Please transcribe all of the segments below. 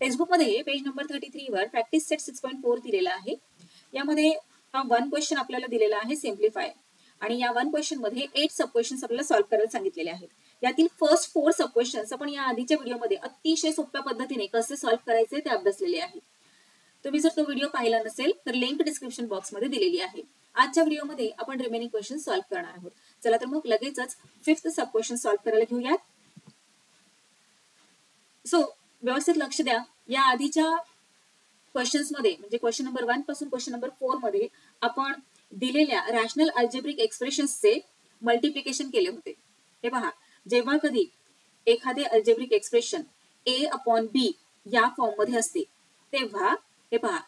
Textbook मध्ये page number 33 वर practice set 6.4 दिलेला आहे. यामध्ये हा वन क्वेश्चन आपल्याला दिलेला आहे सिम्प्लिफाय, आणि या वन क्वेश्चन मध्ये 8 सब क्वेश्चन्स आपल्याला सॉल्व्ह करायला सांगितलेले आहेत. यातील फर्स्ट 4 सब क्वेश्चन्स आपण या आधीच्या व्हिडिओमध्ये अतिशय सोप्या पद्धतीने कसे सॉल्व्ह करायचे ते अभ्यासलेले आहे. तुम्ही जर तो व्हिडिओ पाहिला नसेल तर लिंक डिस्क्रिप्शन बॉक्स मध्ये दिलेली आहे. आजच्या व्हिडिओमध्ये आपण रिमेनिंग क्वेश्चन सॉल्व्ह करणार आहोत. चला तर मग लगेचच 5th सब क्वेश्चन सॉल्व्ह करायला घेऊयात. सो व्यवस्थित लक्ष द्या. या आधीच्या क्वेश्चन्स मध्ये म्हणजे क्वेश्चन नंबर 1 पासून क्वेश्चन नंबर 4 मध्ये आपण दिलेल्या रॅशनल अल्जेब्रिक एक्सप्रेशन्सचे मल्टिप्लिकेशन केले होते. हे पहा, जेव्हा कधी एखादे अल्जेब्रिक एक्सप्रेशन a/b या फॉर्म मध्ये असते तेव्हा हे पहा,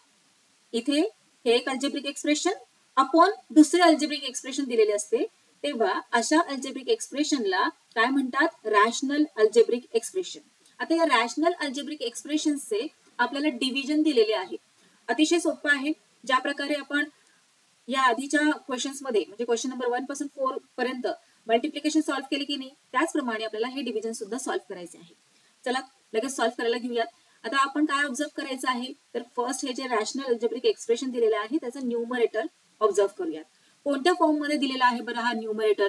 इथे हे एक अल्जेब्रिक एक्सप्रेशन अपॉन दुसरे अल्जेब्रिक एक्सप्रेशन दिलेले असते, तेव्हा अशा अल्जेब्रिक एक्सप्रेशनला काय म्हणतात? Rational algebraic expression. आता या रॅशनल अल्जेब्रिक एक्सप्रेशन्सचे आपल्याला डिव्हिजन दिलेले आहे. अतिशय सोपं आहे. ज्या प्रकारे आपण या आधीच्या क्वेश्चन्स मध्ये म्हणजे क्वेश्चन नंबर 1 पासून 4 पर्यंत मल्टिप्लिकेशन सॉल्व्ह केले की नाही, त्याचप्रमाणे आपल्याला हे डिव्हिजन सुद्धा सॉल्व्ह करायचे आहे. चला लगेच सॉल्व्ह करायला घेऊयात. आता आपण काय ऑब्झर्व करायचं आहे तर फर्स्ट हे जे रॅशनल अल्जेब्रिक एक्सप्रेशन दिलेलं आहे त्याचं न्यूमरेटर ऑब्झर्व करूयात. कोणत्या फॉर्म मध्ये दिलेला आहे बरं हा न्यूमरेटर?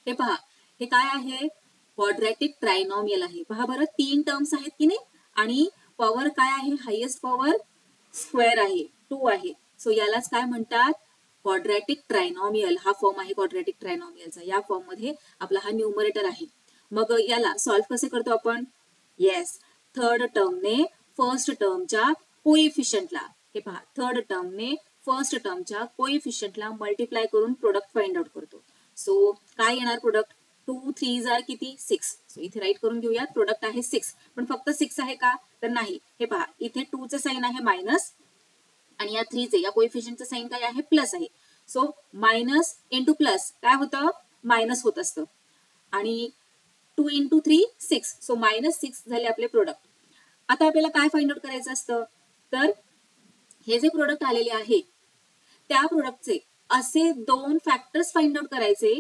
हे पहा, हे काय आहे? क्वाड्रॅटिक ट्रायनॉमियल आहे. पहा बरं, 3 टर्म्स आहेत की नाही, आणि पॉवर काय आहे? हायेस्ट पॉवर स्क्वेअर आहे, 2 आहे. सो यालाच काय म्हणतात? Quadratic trinomial. हा फॉर्म आहे क्वाड्रॅटिक ट्रायनॉमियलचा. या फॉर्म मध्ये आपला हा न्यूमरेटर आहे. मग याला सॉल्व्ह कसे करतो आपण? येस, थर्ड टर्मने फर्स्ट टर्मच्या कोइफिशियंटला, हे पहा, थर्ड टर्मने फर्स्ट टर्मच्या कोइफिशियंटला मल्टिप्लाय करून प्रोडक्ट फाइंड आउट करतो. सो काय येणार प्रोडक्ट? 2 3 जार किती? 6. सो इथे राईट करून घेऊयात. प्रोडक्ट आहे 6. पण फक्त 6 आहे का? तर नाही. हे पहा, इथे 2 चं साइन आहे मायनस, आणि या 3 चे या कोइफिशियंटचं साइन काय आहे? प्लस आहे. सो मायनस इंटू प्लस काय होतं? मायनस होत असतं. आणि 2 इंटू 3 6. सो -6 झाले आपले प्रोडक्ट. आता आपल्याला काय फाइंड आउट करायचं असतं तर हे जे प्रोडक्ट आलेले आहे त्या प्रोडक्टचे असे 2 फॅक्टर्स फाइंड आउट करायचे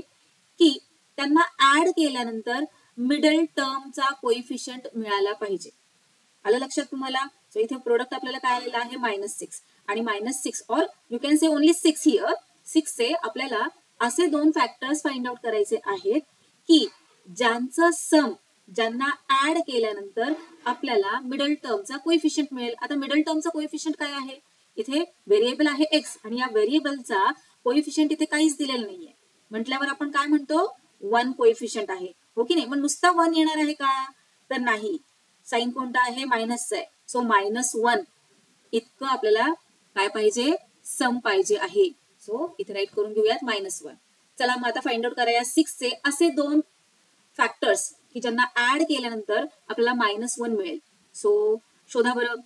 की त्यांना ऍड केल्यानंतर मिडल टर्मचा कोइफिशियंट मिळाला पाहिजे. आलं लक्षात तुम्हाला? सो इथे प्रोडक्ट आपल्याला काय आलेला आहे? -6. आणि -6 और you can say only 6 here. 6 चे आपल्याला असे 2 फॅक्टर्स फाइंड आउट करायचे आहेत की ज्यांचं सम, ज्यांना ऍड केल्यानंतर आपल्याला मिडल टर्मचा कोइफिशियंट मिळेल. आता मिडल टर्मचा कोइफिशियंट काय आहे? इथे व्हेरिएबल आहे x, आणि या व्हेरिएबलचा कोइफिशियंट इथे काहीच दिलेलं नाहीये. म्हटल्यावर आपण काय म्हणतो? 1 कोइफिशियंट आहे, हो की नाही? मग नुसता 1 येणार आहे का? तर नाही. साइन कोणता आहे? मायनसचा आहे. सो -1 इतकं आपल्याला काय पाहिजे? सम पाहिजे आहे. सो इथे राईट करून घेऊयात -1. चला मग आता फाइंड आउट करूया 6 चे असे 2 फॅक्टर्स की ज्यांना ऍड केल्यानंतर आपल्याला -1 मिळेल. सो शोधा बरं.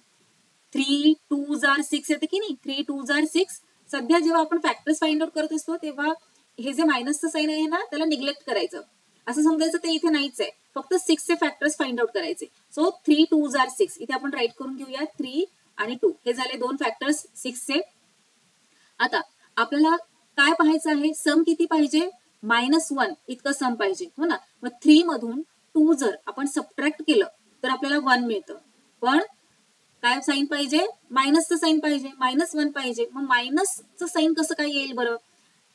3 2 जार 6 येते की नाही? 3 2 जार 6. सध्या जेव्हा आपण फॅक्टर्स फाइंड आउट करत असतो तेव्हा हे जे मायनसचं साइन आहे ना त्याला निग्लेक्ट करायचं. असं समजायचं ते इथे नाहीच आहे, फक्त 6 चे फॅक्टर्स फाइंड आउट करायचे. सो 3 2 जार 6 इथे आपण राईट करून घेऊया. 3 आणि 2 हे झाले 2 फॅक्टर्स 6 चे. आता आपल्याला काय पाहायचं आहे? सम किती पाहिजे? -1 इतकं सम पाहिजे, हो ना? मग 3 मधून 2 जर आपण सबट्रॅक्ट केलं तर आपल्याला 1 मिळतं. पण काय साइन पाहिजे? मायनसचं साइन पाहिजे, -1 पाहिजे. मग मायनसचं साइन कसं काय येईल बरं?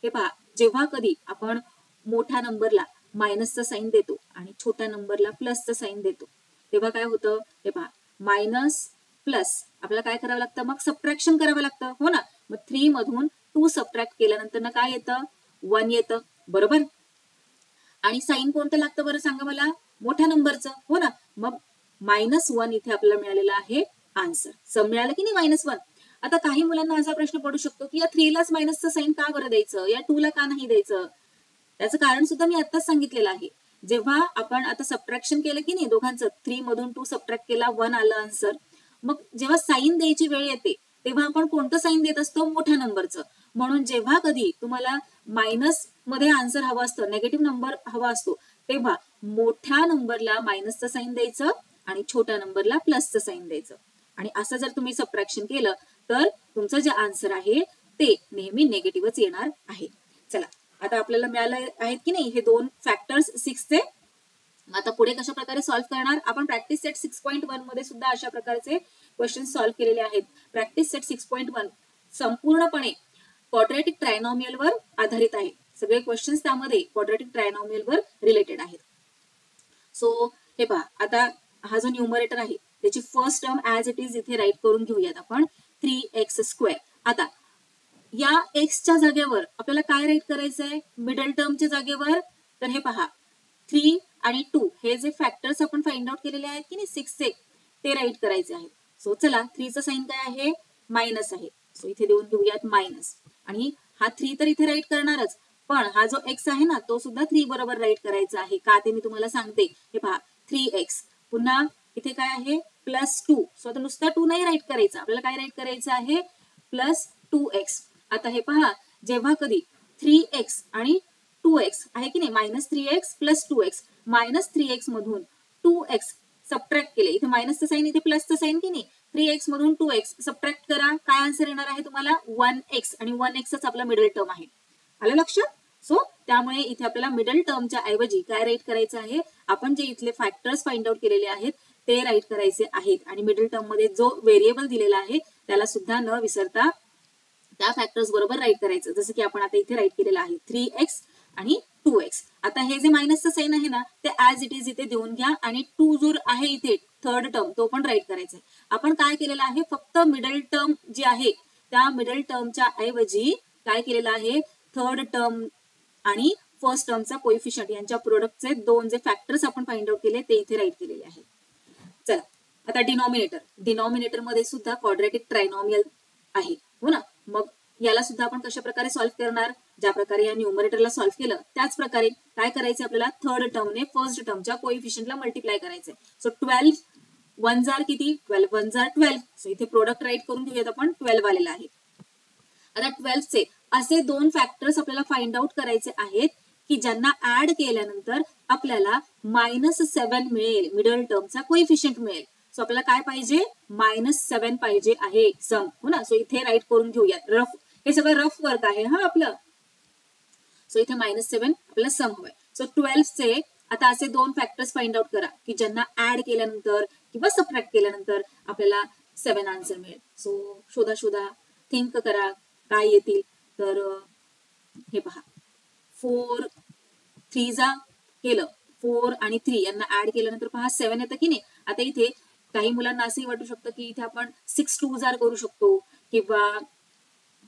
हे पहा, जेव्हा कधी आपण मोठ्या नंबरला मायनसचं साइन देतो आणि छोट्या नंबरला प्लसचं साइन देतो तेव्हा काय होतं? हे पहा, मायनस प्लस आपल्याला काय करावं लागतं? मग सबट्रॅक्शन करावं लागतं, हो ना? मग 3 मधून 2 सबट्रॅक्ट केल्यानंतर ना काय येतं? 1 येतं, बरोबर? आणि साइन कोणतं लागतं बरं सांगा मला? मोठ्या नंबरचं, हो ना? मग -1 इथे आपल्याला मिळालेला आहे आन्सर. सम मिळालं की नाही? -1. आता काही मुलांना असा प्रश्न पडू शकतो की या 3 लाच मायनसचं साइन का बरं द्यायचं? या 2 ला का नाही द्यायचं? त्याचं कारण सुद्धा मी आत्ताच सांगितलेलं आहे. जेव्हा आपण आता सबट्रॅक्शन केलं की नाही दोघांचं, 3 मधून 2 सबट्रॅक्ट केला, 1 आलं आन्सर. मग जेव्हा साइन द्यायची वेळ येते तेव्हा आपण कोणतं साइन देत असतो? मोठ्या नंबरचं. म्हणून जेव्हा कधी तुम्हाला मायनस मध्ये आन्सर हवा असतं, निगेटिव्ह नंबर हवा असतो, तेव्हा मोठ्या नंबरला मायनसचं साइन द्यायचं आणि छोट्या नंबरला प्लसचं साइन द्यायचं. आणि असं जर तुम्ही सबट्रॅक्शन केलं तर तुमचं जे आन्सर आहे ते नेहमी निगेटिव्हच येणार आहे. चला आता आपल्याला मिळालं आहेत की नाही हे 2 फॅक्टर्स 6 चे. आता पुढे कशा प्रकारे सॉल्व्ह करणार, आपण प्रॅक्टिस सेट 6.1 मध्ये सुद्धा अशा प्रकारचे क्वेश्चन सॉल्व्ह केलेले आहेत. प्रॅक्टिस सेट 6.1 संपूर्णपणे क्वाड्रॅटिक ट्रायनॉमियल वर आधारित आहे. सगळे क्वेश्चन्स त्यामध्ये क्वाड्रॅटिक ट्रायनॉमियल वर रिलेटेड आहेत. सो हे पहा, आता हा जो न्यूमरेटर आहे त्याची first term as it is इथे राईट करून घेऊयात आपण 3x². आता या एक्सच्या जागेवर आपल्याला काय राईट करायचं आहे मिडल टर्मच्या जागेवर, तर हे पहा 3 आणि 2 हे जे फॅक्टर्स आपण फाइंड आउट केलेले आहेत की नाही 6चे ते राईट करायचे आहेत. सो चला 3चा साइन काय आहे मायनस आहे. सो इथे देऊन घेऊयात मायनस, आणि हा 3 तर इथे राईट करणारच, पण हा जो एक्स आहे ना तो सुद्धा 3 बरोबर राईट करायचा आहे. का ते मी तुम्हाला सांगते. हे पहा 3x, पुन्हा इथे काय आहे +2. सो आता नुसता 2 नाही राईट करायचा, आपल्याला काय राईट करायचं आहे +2x. आता हे पहा, जेव्हा कधी 3x आणि 2x आहे की नाही -3x + 2x, -3x मधून 2x सबट्रॅक्ट केले, इथे मायनसचं साइन इथे प्लसचं साइन की नाही, 3x मधून 2x सबट्रॅक्ट करा, काय आन्सर येणार आहे तुम्हाला 1x, आणि 1xच आपला मिडल टर्म आहे. आलं लक्षात. सो त्यामुळे इथे आपल्याला मिडल टर्मच्या ऐवजी काय राईट करायचं आहे, आपण जे इथले फॅक्टर्स फाइंड आउट केलेले आहेत ते राईट करायचे आहेत, आणि मिडल टर्म मध्ये जो व्हेरिएबल दिलेला आहे त्याला सुद्धा न विसरता त्या फॅक्टर्स बरोबर राईट करायचं, जसं की आपण आता इथे राईट केलेलं आहे 3x आणि 2x. आता हे जे मायनसचं साइन आहे ना ते ऍज इट इज इथे देऊन घ्या, आणि 2 जो आहे इथे थर्ड टर्म तो पण राईट करायचा आहे. आपण काय केलेलं आहे, फक्त मिडल टर्म जी आहे त्या मिडल टर्मच्या ऐवजी काय केलेलं आहे, थर्ड टर्म आणि फर्स्ट टर्मचा कोइफिशियंट यांच्या प्रोडक्टचे दोन जे फॅक्टर्स आपण फाइंड आउट केले ते इथे राईट केलेले आहेत. चला आता डिनॉमिनेटर मध्ये सुद्धा क्वाड्रॅटिक ट्रायनॉमियल आहे, हो ना. मग याला सुद्धा आपण कशा प्रकारे सॉल्व्ह करणार, ज्या प्रकारे या न्यूमरेटरला सॉल्व्ह केलं त्याच प्रकारे काय करायचं, आपल्याला थर्ड टर्मने फर्स्ट टर्मच्या कोइफिशियंटला मल्टिप्लाय करायचंय. सो 12 1 जार किती, 12 1 जार 12. सो इथे प्रोडक्ट राईट करून घेऊयात आपण, 12 आलेला आहे. आता 12चे असे दोन फॅक्टर्स आपल्याला फाइंड आउट करायचे आहेत की ज्यांना ऍड केल्यानंतर आपल्याला -7 मिळेल, मिडल टर्मचा कोइफिशियंट मिळेल. सो आपल्याला काय पाहिजे -7 पाहिजे आहे सम, हो ना. सो इथे राईट करून घेऊयात, रफ हे सगळं रफ वर्क आहे हा आपलं. सो इथे -7 आपल्याला सम हवंय. सो 12चे आता असे दोन फॅक्टर्स फाइंड आउट करा की ज्यांना ऍड केल्यानंतर किंवा सबट्रॅक्ट केल्यानंतर आपल्याला 7 आन्सर मिळेल. सो शोधा, थिंक करा काय येतील. तर हे पहा 4 3 जा केलं, 4 आणि 3 यांना ऍड केल्यानंतर पहा 7 येतं की नाही. आता इथे काही मुलांना असंही वाटू शकतं की इथे आपण 6 2 जार करू शकतो किंवा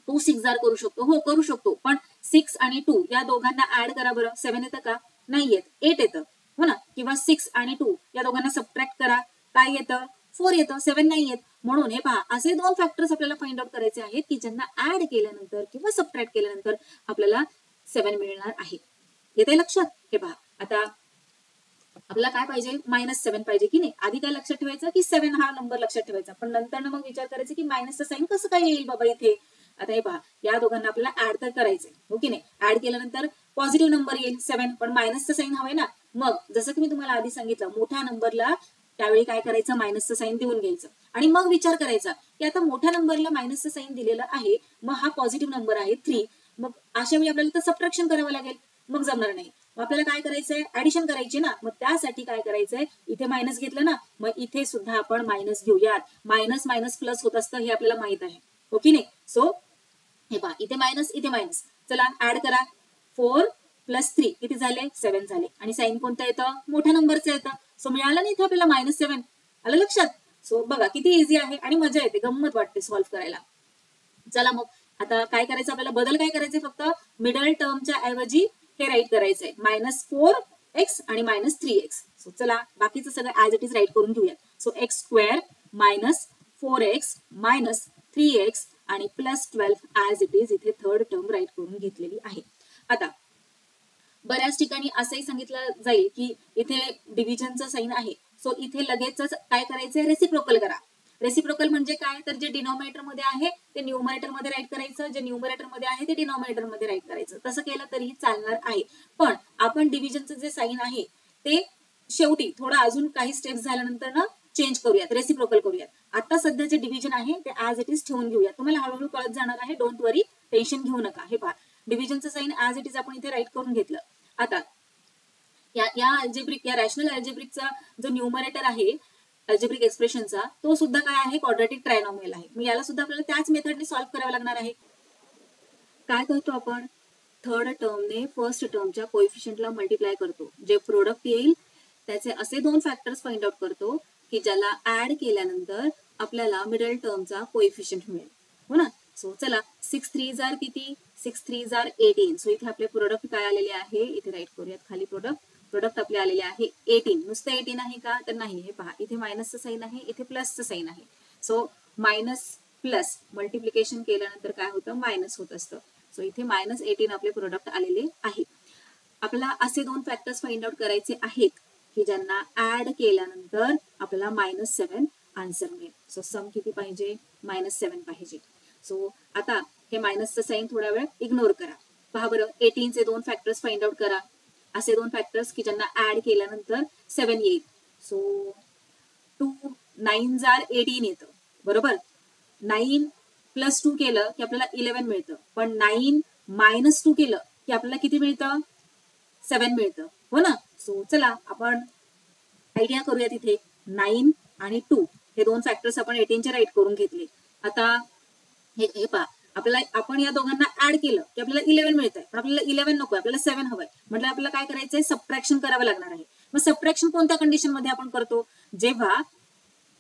2 6 जार करू शकतो. हो करू शकतो, पण 6 आणि 2 या दोघांना ऍड करा बरं, 7 येतं का, नाही येत, 8 येतं, हो ना. किंवा 6 आणि 2 या दोघांना सबट्रॅक्ट करा, काय येतं 4 येतं, 7 नाही येत. म्हणून हे पहा असे दोन फॅक्टर्स आपल्याला फाइंड आउट करायचे आहेत की ज्यांना ऍड केल्यानंतर किंवा सबट्रॅक्ट केल्यानंतर आपल्याला 7 मिळणार आहे. येते लक्षात. हे पहा आता आपल्याला काय पाहिजे -7 पाहिजे की नाही. आधी काय लक्षात ठेवायचं की 7 हा नंबर लक्षात ठेवायचा, पण नंतर मग विचार करायचा की मायनसचं साइन कसं काय येईल बाबा इथे. आता हे पहा या दोघांना आपल्याला ऍड तर करायचंय, हो की नाही. ऍड केल्यानंतर पॉझिटिव्ह नंबर येईल 7, पण मायनसचं साइन हवंय ना. मग जसं की मी तुम्हाला आधी सांगितलं, मोठ्या नंबरला त्यावेळी काय करायचं मायनसचं साइन देऊन घ्यायचं, आणि मग विचार करायचा की आता मोठ्या नंबरला मायनसचं साइन दिलेलं आहे, मग हा पॉझिटिव्ह नंबर आहे 3, मग अशा वेळी आपल्याला तर सबट्रॅक्शन करावं लागेल, मग जमणार नाही. मग आपल्याला काय करायचंय ऍडिशन करायची ना. मग त्यासाठी काय करायचंय, इथे मायनस घेतलं ना, मग इथे सुद्धा आपण मायनस घेऊयात. मायनस मायनस प्लस होत असतं हे आपल्याला माहित आहे, हो की नाही. सो हे पहा इथे मायनस इथे मायनस, चला ऍड करा. 4 + 3 किती झाले 7 झाले, आणि साइन कोणतं येतं मोठ्या नंबरचं येतं. सो मिळालं नाही इथे आपल्याला -7. आलं लक्षात. सो बघा किती इझी आहे आणि मजा येते, गंमत वाटते सॉल्व्ह करायला. चला मग आता काय करायचं आपल्याला, बदल काय करायचे, फक्त मिडल टर्मच्या ऐवजी हे राईट करायचंय -4x आणि -3x. सो चला बाकीचं सगळं ऍज इट इज राईट करून घेऊयात. सो x² - 4x - 3x आणि +12 ऍज इट इज इथे थर्ड टर्म राईट करून घेतलेली आहे. आता बऱ्याच ठिकाणी असंही सांगितलं जाईल की इथे डिव्हिजनचं साइन आहे, सो इथे लगेचच काय करायचंय रेसिप्रोकल करा. रेसिप्रोकल म्हणजे काय, तर जे डिनॉमिनेटर मध्ये आहे ते न्यूमरेटर मध्ये राईट करायचं, जे न्यूमरेटर मध्ये आहे ते डिनॉमिनेटर मध्ये राईट करायचं. तसं केलं तरी चालणार आहे, पण आपण डिव्हिजनचं जे साइन आहे ते शेवटी थोडं अजून काही स्टेप्स झाल्यानंतर ना चेंज करूयात, रेसिप्रोकल करूयात. आता सध्या जे डिव्हिजन आहे ते ऍज इट इज ठेवून घेऊयात, तुम्हाला हळूहळू कळत जाणार आहे, डोंट वरी, टेन्शन घेऊ नका. हे पहा डिव्हिजनचं साइन ऍज इट इज आपण इथे राईट करून घेतलं. आता या अल्जेब्रिक, या रॅशनल अल्जेब्रिकचा जो न्यूमरेटर आहे अल्जेब्रिक एक्सप्रेशनचा, तो सुद्धा काय आहे, क्वाड्रॅटिक ट्रायनॉमियल आहे. मग याला सुद्धा आपल्याला त्याच मेथडने सॉल्व्ह करावं लागणार आहे. काय करतो आपण, थर्ड टर्मने फर्स्ट टर्मच्या कोएफिशियंटला मल्टिप्लाय करतो. जे प्रोडक्ट येईल त्याचे असे दोन फॅक्टर्स फाइंड आउट करतो की ज्याला ऍड केल्यानंतर आपल्याला मिडल टर्मचा कोएफिशियंट मिळेल. हो ना. सो चला, 6 3 जार किती, 6 3 जार 18. सो इथे आपले प्रोडक्ट काय आलेले आहे, इथे राईट करूयात खाली प्रोडक्ट आपले आलेले आहे 18. नुसतं 18 आहे का, तर नाही. हे पहा, इथे मायनसचं साईन आहे, इथे प्लसचं साईन आहे. सो मायनस प्लस मल्टिप्लिकेशन केल्यानंतर काय होतं, मायनस होत असतं. सो इथे -18 आपले प्रोडक्ट आलेले आहे. आपल्याला असे दोन फॅक्टर्स फाइंड आउट करायचे आहेत की ज्यांना ऍड केल्यानंतर आपल्याला -7 आन्सर मिळेल. सो सम किती पाहिजे, -7 पाहिजे. सो आता हे मायनसचं साईन थोडा वेळ इग्नोर करा. पहा बरं, 18 चे दोन फॅक्टर्स फाइंड आउट करा. असे दोन फॅक्टर्स की ज्यांना ऍड केल्यानंतर 7 येईल. सो 2 9 जार 18 येतं, बरोबर. 9 + 2 केलं की आपल्याला 11 मिळतं. पण 9 - 2 केलं की आपल्याला किती मिळतं, 7 मिळतं. हो ना. सो चला आपण आयडिया करूया. तिथे 9 आणि 2 हे दोन फॅक्टर्स आपण 18 चे राईट करून घेतले. आता हे पहा, आपल्याला, आपण या दोघांना ऍड केलं की आपल्याला 11 मिळतंय. पण आपल्याला 11 नको, आपल्याला 7 हवंय. म्हटलं आपल्याला काय करायचंय, सबट्रॅक्शन करावं लागणार आहे. मग सबट्रॅक्शन कोणत्या कंडिशन मध्ये आपण करतो, जेव्हा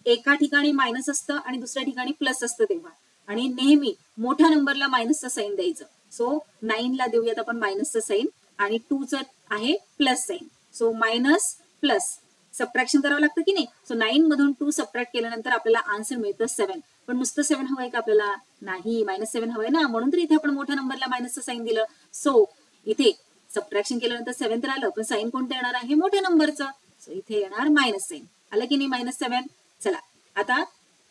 एका ठिकाणी मायनस असतं आणि दुसऱ्या ठिकाणी प्लस असतं तेव्हा. आणि नेहमी मोठ्या नंबरला मायनसचं साईन द्यायचं. सो 9 ला देऊयात आपण मायनसचं साईन आणि 2चं आहे plus sign. So minus plus subtraction करावं लागतं की नाही. सो 9 मधून 2 सबट्रॅक्ट केल्यानंतर आपल्याला आन्सर मिळतं 7. पण नुसतं 7 हवंय का आपल्याला, नाही, -7 हवंय ना. म्हणून तर इथे आपण मोठ्या नंबरला मायनसचं साईन दिलं. सो इथे सबट्रॅक्शन केल्यानंतर 7 तर आलं, पण साईन कोणतं येणार आहे, मोठ्या नंबरचं. सो इथे येणार मायनस साईन. आलं की नाही -7. चला आता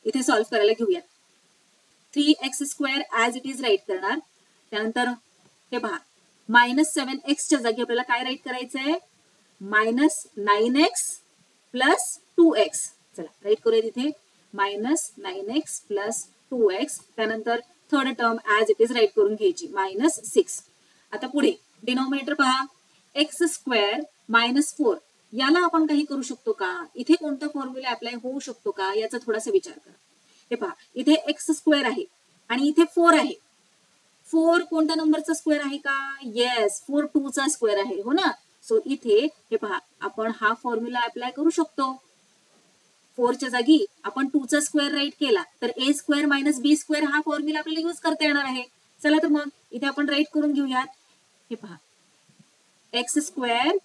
इथे सॉल्व्ह करायला घेऊयात. 3x² as it is write करणार. त्यानंतर हे पहा, -7x च्या जागी आपल्याला काय राईट करायचंय, -9x + 2x. चला राईट करूया तिथे, -9x + 2x. त्यानंतर third term as it is write करून घ्यायची, -6. आता पुढे डिनॉमिनेटर पहा, x² - 4. याला आपण काही करू शकतो का, इथे कोणता फॉर्म्युला अप्लाय होऊ शकतो का, याचा थोडासा विचार करा. हे पहा, इथे x² आहे आणि इथे 4 आहे. 4 कोणत्या नंबरचा स्क्वेअर आहे का, येस, 4 2 चा स्क्वेअर आहे. हो ना. सो इथे हे पहा, आपण हा फॉर्म्युला अप्लाय करू शकतो. 4 च्या जागी आपण 2 चा स्क्वेअर राईट केला तर a² - b² हा फॉर्म्युला आपल्याला यूज करता येणार आहे. चला तर मग इथे आपण राईट करून घेऊयात. हे पहा, x²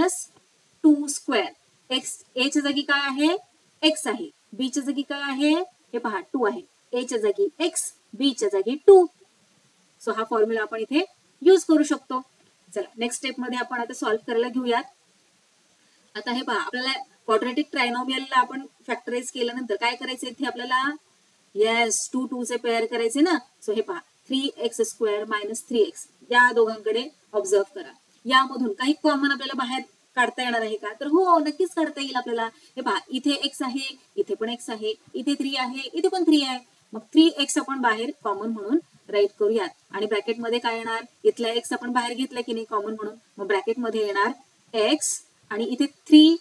- 2². एक्स, a च्या जागी काय आहे, x आहे. b च्या जागी काय आहे, हे पहा 2 आहे. a च्या जागी x, b च्या जागी 2. सो हा फॉर्म्युला आपण इथे यूज करू शकतो. चला नेक्स्ट स्टेप मध्ये आपण आता सॉल्व्ह करायला घेऊयात. आता हे पहा, आपल्याला क्वाड्रॅटिक ट्रायनॉमियलला आपण फॅक्टराइज केल्यानंतर काय करायचं, इथे आपल्याला येस 2 2 चे पेअर करायचे ना. सो हे पहा, 3x² - 3x. या दोघांकडे ऑब्झर्व करा. यामधून काही कॉमन आपल्याला बाहेर काढता येणार आहे का, तर हो, नक्कीच काढता येईल आपल्याला. हे पहा, इथे x आहे, इथे पण x आहे, इथे 3 आहे, इथे पण 3 आहे. मग 3x आपण बाहेर कॉमन म्हणून राईट करूयात. आणि ब्रॅकेटमध्ये काय येणार, इथला x आपण बाहेर घेतला की नाही कॉमन म्हणून, मग ब्रॅकेटमध्ये येणार x आणि इथे 3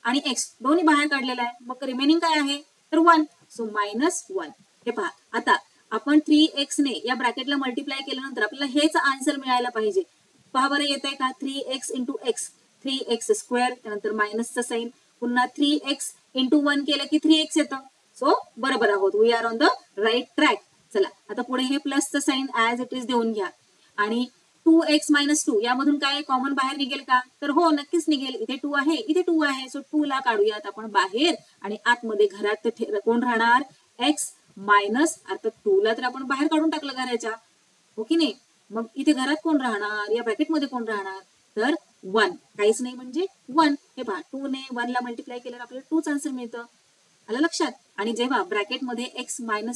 आणि x दोन्ही बाहेर काढलेला आहे. मग रिमेनिंग काय आहे, तर 1. सो -1. हे पहा, आता आपण 3x ने या ब्रॅकेटला मल्टिप्लाय केल्यानंतर आपल्याला हेच आन्सर मिळायला पाहिजे. पहा बरं, येत आहे का, 3x × x, 3x². त्यानंतर मायनसचा साईन, पुन्हा 3x × 1 केलं की 3x येतं. सो बरोबर आहोत, we are on the right track. चला आता पुढे हे प्लसचं साईन ऍज इट इज देऊन घ्या. आणि 2x - 2 यामधून काय कॉमन बाहेर निघेल का, तर हो, नक्कीच निघेल. इथे 2 आहे, इथे 2 आहे. सो 2 ला काढूयात आपण बाहेर. आणि आतमध्ये घरात कोण राहणार, x मायनस, आता 2 ला तर आपण बाहेर काढून टाकलं घराच्या, हो की नाही. मग इथे घरात कोण राहणार, या ब्रॅकेटमध्ये कोण राहणार, तर 1. काहीच नाही म्हणजे 1. हे पहा, 2 ने 1 ला मल्टिप्लाय केल्यावर आपल्याला 2च आन्सर मिळतं. आलं लक्षात. आणि जेव्हा ब्रॅकेटमध्ये x - 1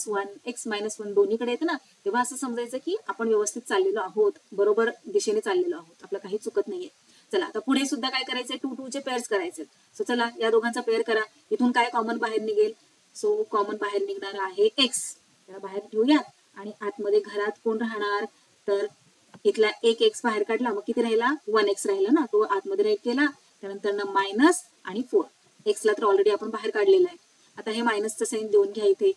x - 1 दोन्हीकडे येतं ना, तेव्हा असं समजायचं की आपण व्यवस्थित चाललेलो आहोत, बरोबर दिशेने चाललेलो आहोत, आपलं काही चुकत नाहीये. चला आता पुढे सुद्धा काय करायचंय, 2 2 चे पेअर्स करायचे. सो चला या दोघांचा पेअर करा. इथून काय कॉमन बाहेर निघेल, सो कॉमन बाहेर निघणार आहे x. त्याला बाहेर ठेवूया. आणि आतमध्ये घरात कोण राहणार, तर इथला एक एक्स बाहेर काढला, मग किती राहिला 1x राहिला ना, तो आतमध्ये राईट केला. त्यानंतर मायनस आणि 4. एक्सला तर ऑलरेडी आपण बाहेर काढलेला आहे. आता हे मायनसचं साईन देऊन घ्या इथे.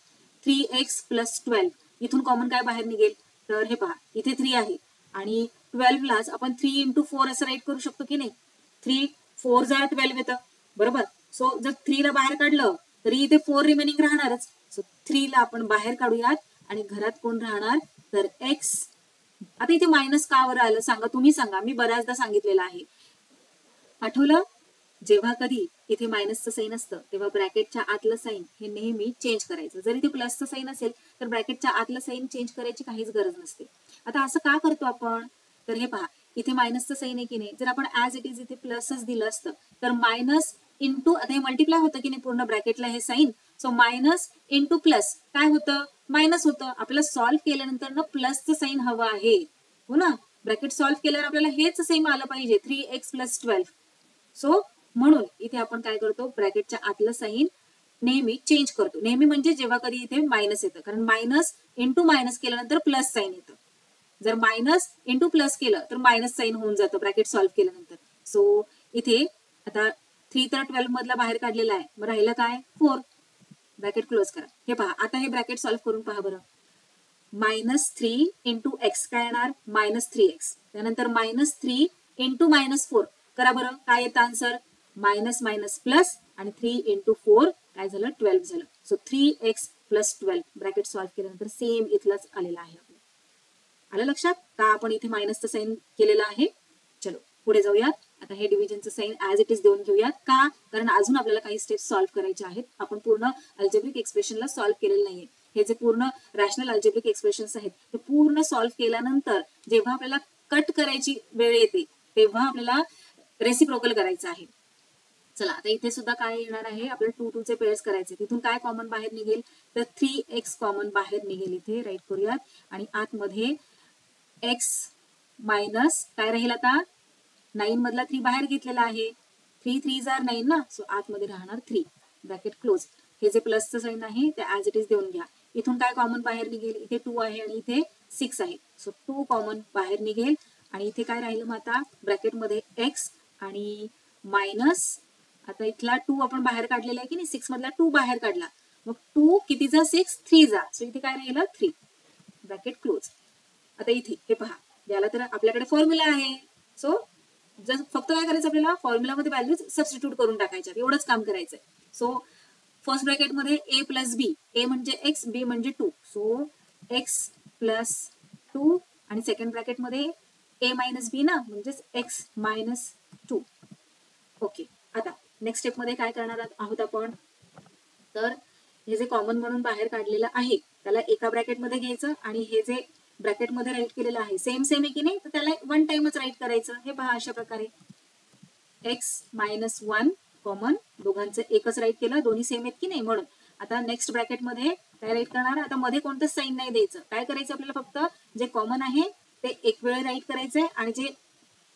3x + 12 इथून कॉमन काय बाहेर निघेल, तर हे पहा इथे 3 आहे आणि 12 लाच आपण 3 × 4 असं राईट करू शकतो की नाही. 3 4 = 12 येतं बरोबर. सो जर 3 ला बाहेर काढलं तरी इथे 4 रिमेनिंग राहणारच. सो 3 ला आपण बाहेर काढूयात आणि घरात कोण राहणार, तर x. आता इथे मायनस का वर आलं सांगा, तुम्ही सांगा, मी बऱ्याचदा सांगितलेलं आहे. आठवलं, जेव्हा कधी इथे मायनसचं साईन असतं तेव्हा ब्रॅकेटच्या आतलं साईन हे नेहमी चेंज करायचं. जर इथे प्लसचं साईन असेल तर ब्रॅकेटच्या आतलं साईन चेंज करायची काहीच गरज नसते. आता असं का करतो आपण, तर हे पहा इथे मायनसचं साईन आहे की नाही, जर आपण ऍज इट इज इथे प्लसच दिलं असतं तर मायनस इंटू, आता हे मल्टिप्लाय होतं की नाही पूर्ण ब्रॅकेटला हे sign. So minus into plus काय होतं, मायनस होतं. आपल्याला सॉल्व्ह केल्यानंतर ना प्लसचं साईन हवं आहे, हो ना. ब्रॅकेट सॉल्व्ह केल्यावर आपल्याला हेच सेम आलं पाहिजे, 3x + 12. सो म्हणून इथे आपण काय करतो, ब्रॅकेटच्या आतलं साईन नेहमी चेंज करतो. नेहमी म्हणजे जेव्हा कधी इथे मायनस येतं, कारण मायनस इंटू मायनस केल्यानंतर प्लस साईन येतं. जर मायनस इंटू प्लस केलं तर मायनस साईन होऊन जातं ब्रॅकेट सॉल्व्ह केल्यानंतर. सो इथे आता 3 तर 12 मधला बाहेर काढलेला आहे, मग राहिलं काय 4. ब्रॅकेट क्लोज करा. हे पहा आता हे ब्रॅकेट सॉल्व्ह करून पहा बरं. -3 × x काय येणार, -3x. त्यानंतर -3 × -4 करा बरं, काय येतं आन्सर, मायनस मायनस प्लस आणि 3 × 4 काय झालं 12 झालं. सो 3x + 12 ब्रॅकेट सॉल्व्ह केल्यानंतर सेम इथलाच आलेला आहे. आलं लक्षात का आपण इथे मायनसचं साईन केलेलं आहे. चलो पुढे जाऊयात. आता हे डिव्हिजनचं साईन ऍज इट इज देऊन घेऊयात. का, कारण अजून आपल्याला काही स्टेप्स सॉल्व्ह करायचे आहेत. आपण पूर्ण अल्जेब्रिक एक्सप्रेशनला सॉल्व्ह केलेलं नाहीये. हे जे पूर्ण रॅशनल अल्जेब्रिक एक्सप्रेशन्स आहेत ते पूर्ण सॉल्व्ह केल्यानंतर जेव्हा आपल्याला कट करायची वेळ येते तेव्हा आपल्याला रेसिप्रोकल करायचं आहे. चला आता इथे सुद्धा काय येणार आहे, आपल्याला 2 2 चे पेअर्स करायचे. तिथून काय कॉमन बाहेर निघेल, तर 3x कॉमन बाहेर निघेल. इथे राईट करूयात आणि आतमध्ये x मायनस काय राहील, आता 9 मधला 3 बाहेर घेतलेला आहे. 3 3 = 9 ना, सो आतमध्ये राहणार 3. Bracket close. हे जे प्लसचं साईन आहे ते ऍज इट इज देऊन घ्या. इथून काय कॉमन बाहेर निघेल, इथे 2 आहे आणि इथे 6 आहे. सो 2 कॉमन बाहेर निघेल आणि इथे काय राहिलं मग आता ब्रॅकेटमध्ये x आणि मायनस, आता इथला 2 आपण बाहेर काढलेला आहे की नाही, 6 मधला 2 बाहेर काढला, मग 2 कितीचा 6 3 जा. सो इथे काय राहिलं 3. Bracket close. आता इथे हे पहा, याला तर आपल्याकडे फॉर्म्युला आहे. सो जर फक्त काय करायचं, आपल्याला फॉर्म्युलामध्ये व्हॅल्यूज सबस्टिट्यूट करून टाकायच्या, एवढंच काम करायचंय. सो फर्स्ट ब्रॅकेटमध्ये a + b, a म्हणजे x, b म्हणजे 2. सो x + 2 आणि सेकंड ब्रॅकेटमध्ये a - b ना, म्हणजेच x - 2. ओके. आता नेक्स्ट स्टेपमध्ये काय करणार आहोत आपण, तर हे जे कॉमन म्हणून बाहेर काढलेलं आहे त्याला एका ब्रॅकेटमध्ये घ्यायचं आणि हे जे ब्रॅकेटमध्ये राईट केलेलं आहे सेम आहे की नाही, तर त्याला 1 टाइमच राईट करायचं. हे पहा अशा प्रकारे x - 1 कॉमन, दोघांचं एकच राईट केलं, दोन्ही सेम आहेत की नाही म्हणून. आता नेक्स्ट ब्रॅकेटमध्ये काय राईट करणार, आता मध्ये कोणतंच साईन नाही द्यायचं. काय करायचं आपल्याला, फक्त जे कॉमन आहे ते एक वेळ राईट करायचंय आणि जे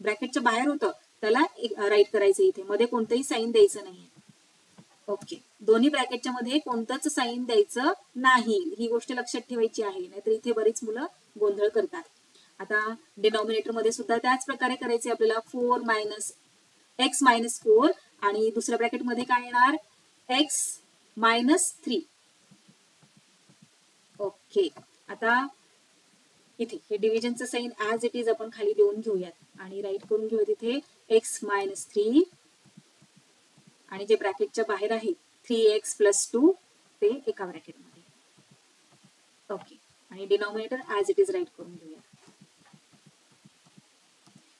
ब्रॅकेटच्या बाहेर होतं त्याला राईट करायचं. इथे मध्ये कोणतंही साईन द्यायचं नाही. ओके, दोन्ही ब्रॅकेटच्या मध्ये कोणतंच साईन द्यायचं नाही, ही गोष्ट लक्षात ठेवायची आहे, नाहीतर इथे बरीच मुलं गोंधळ करतात. आता डिनॉमिनेटर मध्ये सुद्धा त्याच प्रकारे करायचे आपल्याला. 4 - x - 4 आणि दुसऱ्या ब्रॅकेट मध्ये काय येणार, x - 3. ओके. आता इथे हे डिव्हिजनचं साईन ऍज इट इज आपण खाली देऊन घेऊयात आणि राईट करून घेऊयात इथे x - 3 आणि जे ब्रॅकेटच्या बाहेर आहे 3x + 2 ते एका ब्रॅकेटमध्ये. ओके, आणि denominator as it is write करून घेऊया.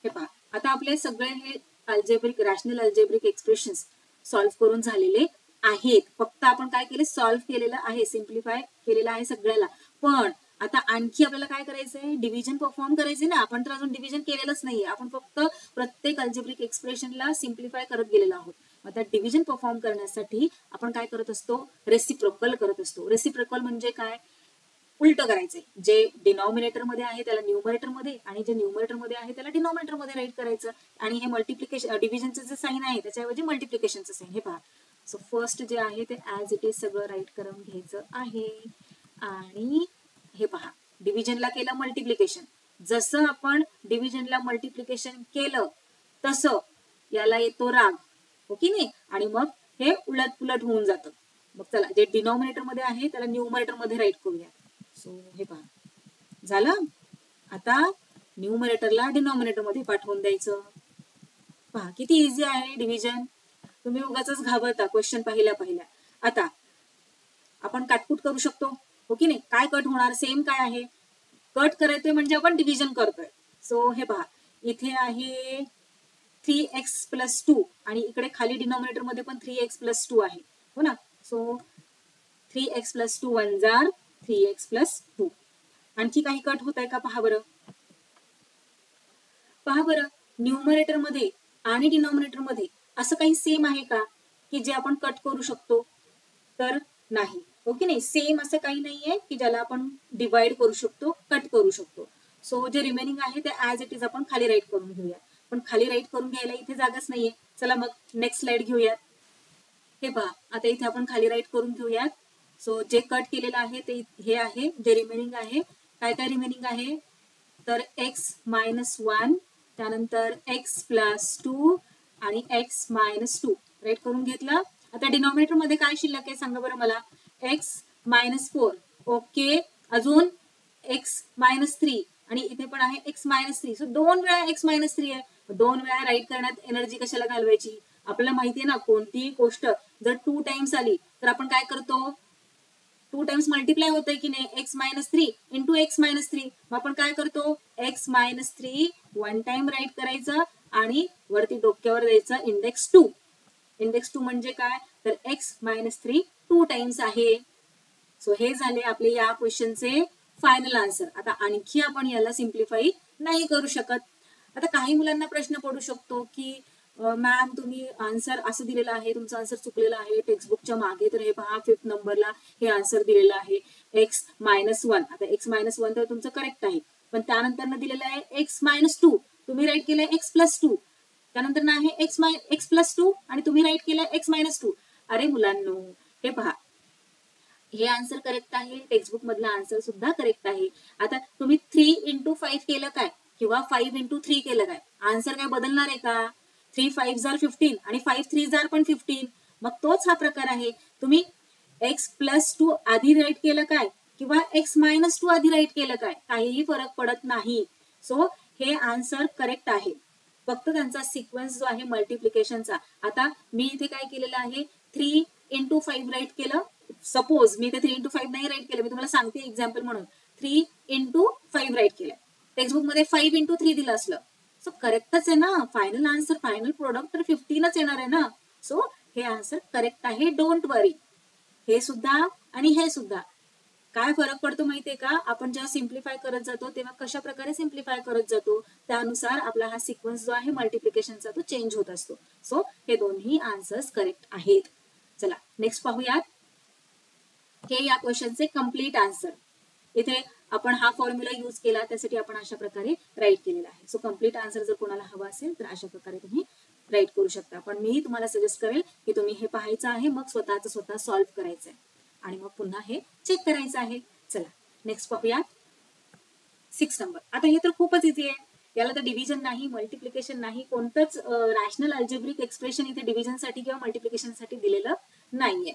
हे पहा, आता आपले सगळे हे algebraic rational algebraic expressions solve करून झालेले आहेत. फक्त आपण काय केले, सॉल्व्ह केलेलं आहे, सिम्प्लिफाय केलेलं आहे सगळ्याला. पण आता आणखी आपल्याला काय करायचंय, डिव्हिजन परफॉर्म करायचे ना. आपण तर अजून डिव्हिजन केलेलंच नाहीये, आपण फक्त प्रत्येक अल्जेब्रिक एक्सप्रेशनला सिम्प्लिफाय करत गेलेलो आहोत. आता डिव्हिजन परफॉर्म करण्यासाठी आपण काय करत असतो, रेसिप्रोकल करत असतो. रेसिप्रोकल म्हणजे काय, उलट करायचंय. जे डिनॉमिनेटर मध्ये आहे त्याला न्यूमरेटर मध्ये आणि जे न्यूमरेटर मध्ये आहे त्याला डिनॉमिनेटर मध्ये राईट करायचं. आणि हे मल्टिप्लिकेशन डिव्हिजनचं जे साईन आहे त्याच्याऐवजी मल्टिप्लिकेशनचं साईन. हे पहा, सो फर्स्ट जे आहे ते ऍज इट इज सगळं राईट करून घ्यायचं आहे. आणि हे पहा, डिव्हिजनला केलं मल्टिप्लिकेशन, जसं आपण डिव्हिजनला मल्टिप्लिकेशन केलं तसं याला येतो राग, हो की नाही, आणि मग हे उलट पुलट होऊन जातं. मग चला, जे डिनॉमिनेटर मध्ये आहे त्याला न्यूमरेटर मध्ये राईट करूया. सो हे पहा झालं. आता न्यूमरेटरला डिनॉमिनेटर मध्ये पाठवून द्यायचं. पहा किती इझी आहे डिव्हिजन. तुम्ही उगाच घाबरता क्वेश्चन पहिल्या. आता आपण काटकुट करू शकतो, हो की नाही. काय कट होणार, सेम काय आहे, कट करायचंय म्हणजे आपण डिव्हिजन करतोय. सो हे पहा, इथे आहे 3x+2 आणि इकडे खाली डिनॉमिनेटर मध्ये पण 3x+2 आहे, हो ना. सो 3x+2 1 जार 3x+2. आणखी काही कट होत आहे का पहा बरं. पहा बरं, न्यूमरेटर मध्ये आणि डिनॉमिनेटर मध्ये असं काही सेम आहे का की जे आपण कट करू शकतो, तर नाही, हो की नाही. सेम असं काही नाहीये की ज्याला आपण डिवाइड करू शकतो, कट करू शकतो. सो जे रिमेनिंग आहे ते ऍज इट इज आपण खाली राईट करून घेऊया. पण खाली राईट करून घ्यायला इथे जागाच नाहीये. चला मग नेक्स्ट स्लाइड घेऊयात. हे पहा, आता इथे आपण खाली राईट करून घेऊयात. सो जे कट केलेलं आहे ते हे आहे. जे रिमेनिंग आहे, काय काय रिमेनिंग आहे, तर x-1, त्यानंतर x+2 आणि x-2 राईट करून घेतलं. आता डिनॉमिनेटर मध्ये काय शिल्लक आहे सांगा बरं मला. x-4, okay. अजून x-3 आणि इथे पण आहे x-3. सो 2 वेळा x-3 आहे. 2 वेळा राईट करण्यात एनर्जी कशाला घालवायची. आपल्याला माहितीये ना, कोणतीही गोष्ट जर 2 टाइम्स आली तर आपण काय करतो, 2 टाइम्स मल्टिप्लाय होतंय की नाही, x-3 इंटू x-3. मग आपण काय करतो, x-3 1 टाइम राईट करायचं आणि वरती डोक्यावर द्यायचं इंडेक्स 2. इंडेक्स 2 म्हणजे काय, तर x-3 2 टाइम्स आहे. सो हे झाले आपले या क्वेश्चनचे फायनल आन्सर. आता आणखी आपण याला सिम्प्लिफाई नाही करू शकत. आता काही मुलांना प्रश्न पडू शकतो की मॅम तुम्ही आन्सर असं दिलेलं आहे, तुमचं आन्सर चुकलेलं आहे टेक्स्टबुकच्या मागे. तर हे पहा 5th नंबरला हे आन्सर दिलेलं आहे x-1. आता x-1 तर तुमचं करेक्ट आहे, पण त्यानंतर दिलेलं आहे x-2. तुम्ही राईट केलंय x+2. त्यानंतर आहे x+2 आणि तुम्ही राईट केलंय x-2. अरे मुलांनो, हे पहा, हे आन्सर करेक्ट आहे, टेक्स्टबुक मधला आन्सर सुद्धा करेक्ट आहे. आता तुम्ही 3 इंटू 5 केलं काय किंवा 5 इंटू 3 केलं काय, आन्सर काय बदलणार आहे का. 3 5 जार 15 आणि 5 3 जार पण 15. मग तोच हा प्रकार आहे. तुम्ही x+2 आधी राईट केलं काय किंवा x-2 आधी राईट केलं काय, काहीही फरक पडत नाही. सो हे आन्सर करेक्ट आहे. फक्त त्यांचा सिक्वेन्स जो आहे मल्टिप्लिकेशनचा. आता मी इथे काय केलेलं आहे, 3 इंटू 5 राईट केलं. सपोज मी इथे 3 इंटू 5 नाही राईट केलं, मी तुम्हाला सांगते एक्झाम्पल म्हणून. 3 इंटू 5 राईट केलं. टेक्स्टबुक मध्ये 5 इंटू 3 दिलं असलं. सो करेक्टच आहे ना. फायनल आन्सर, फायनल प्रोडक्ट तर 15च येणार आहे ना. सो हे आन्सर करेक्ट आहे. डोंट वरी. हे सुद्धा आणि हे सुद्धा. काय फरक पडतो माहितीये का, आपण जेव्हा सिम्प्लिफाय करत जातो तेव्हा कशा प्रकारे सिम्प्लिफाय करत जातो त्यानुसार आपला हा सिक्वेन्स जो आहे मल्टिप्लिकेशनचा तो चेंज होत असतो. सो हे दोन्ही आन्सर्स करेक्ट आहेत. चला नेक्स्ट पाहूयात. हे या क्वेश्चनचे कम्प्लीट आन्सर. इथे आपण हा फॉर्म्युला यूज केला, त्यासाठी आपण अशा प्रकारे राईट केलेला आहे. सो कम्प्लीट आन्सर जर कोणाला हवा असेल तर अशा प्रकारे तुम्ही राईट करू शकता. पण मी तुम्हाला सजेस्ट करेल की तुम्ही हे पाहायचं आहे, मग स्वतः सॉल्व्ह करायचं आहे आणि मग पुन्हा हे चेक करायचं आहे. चला नेक्स्ट पाहूया 6 नंबर. आता हे तर खूपच इझी आहे. याला तर डिव्हिजन नाही, मल्टिप्लिकेशन नाही, कोणतंच रॅशनल अल्जेब्रिक एक्सप्रेशन इथे डिव्हिजनसाठी किंवा मल्टिप्लिकेशनसाठी दिलेलं नाहीये.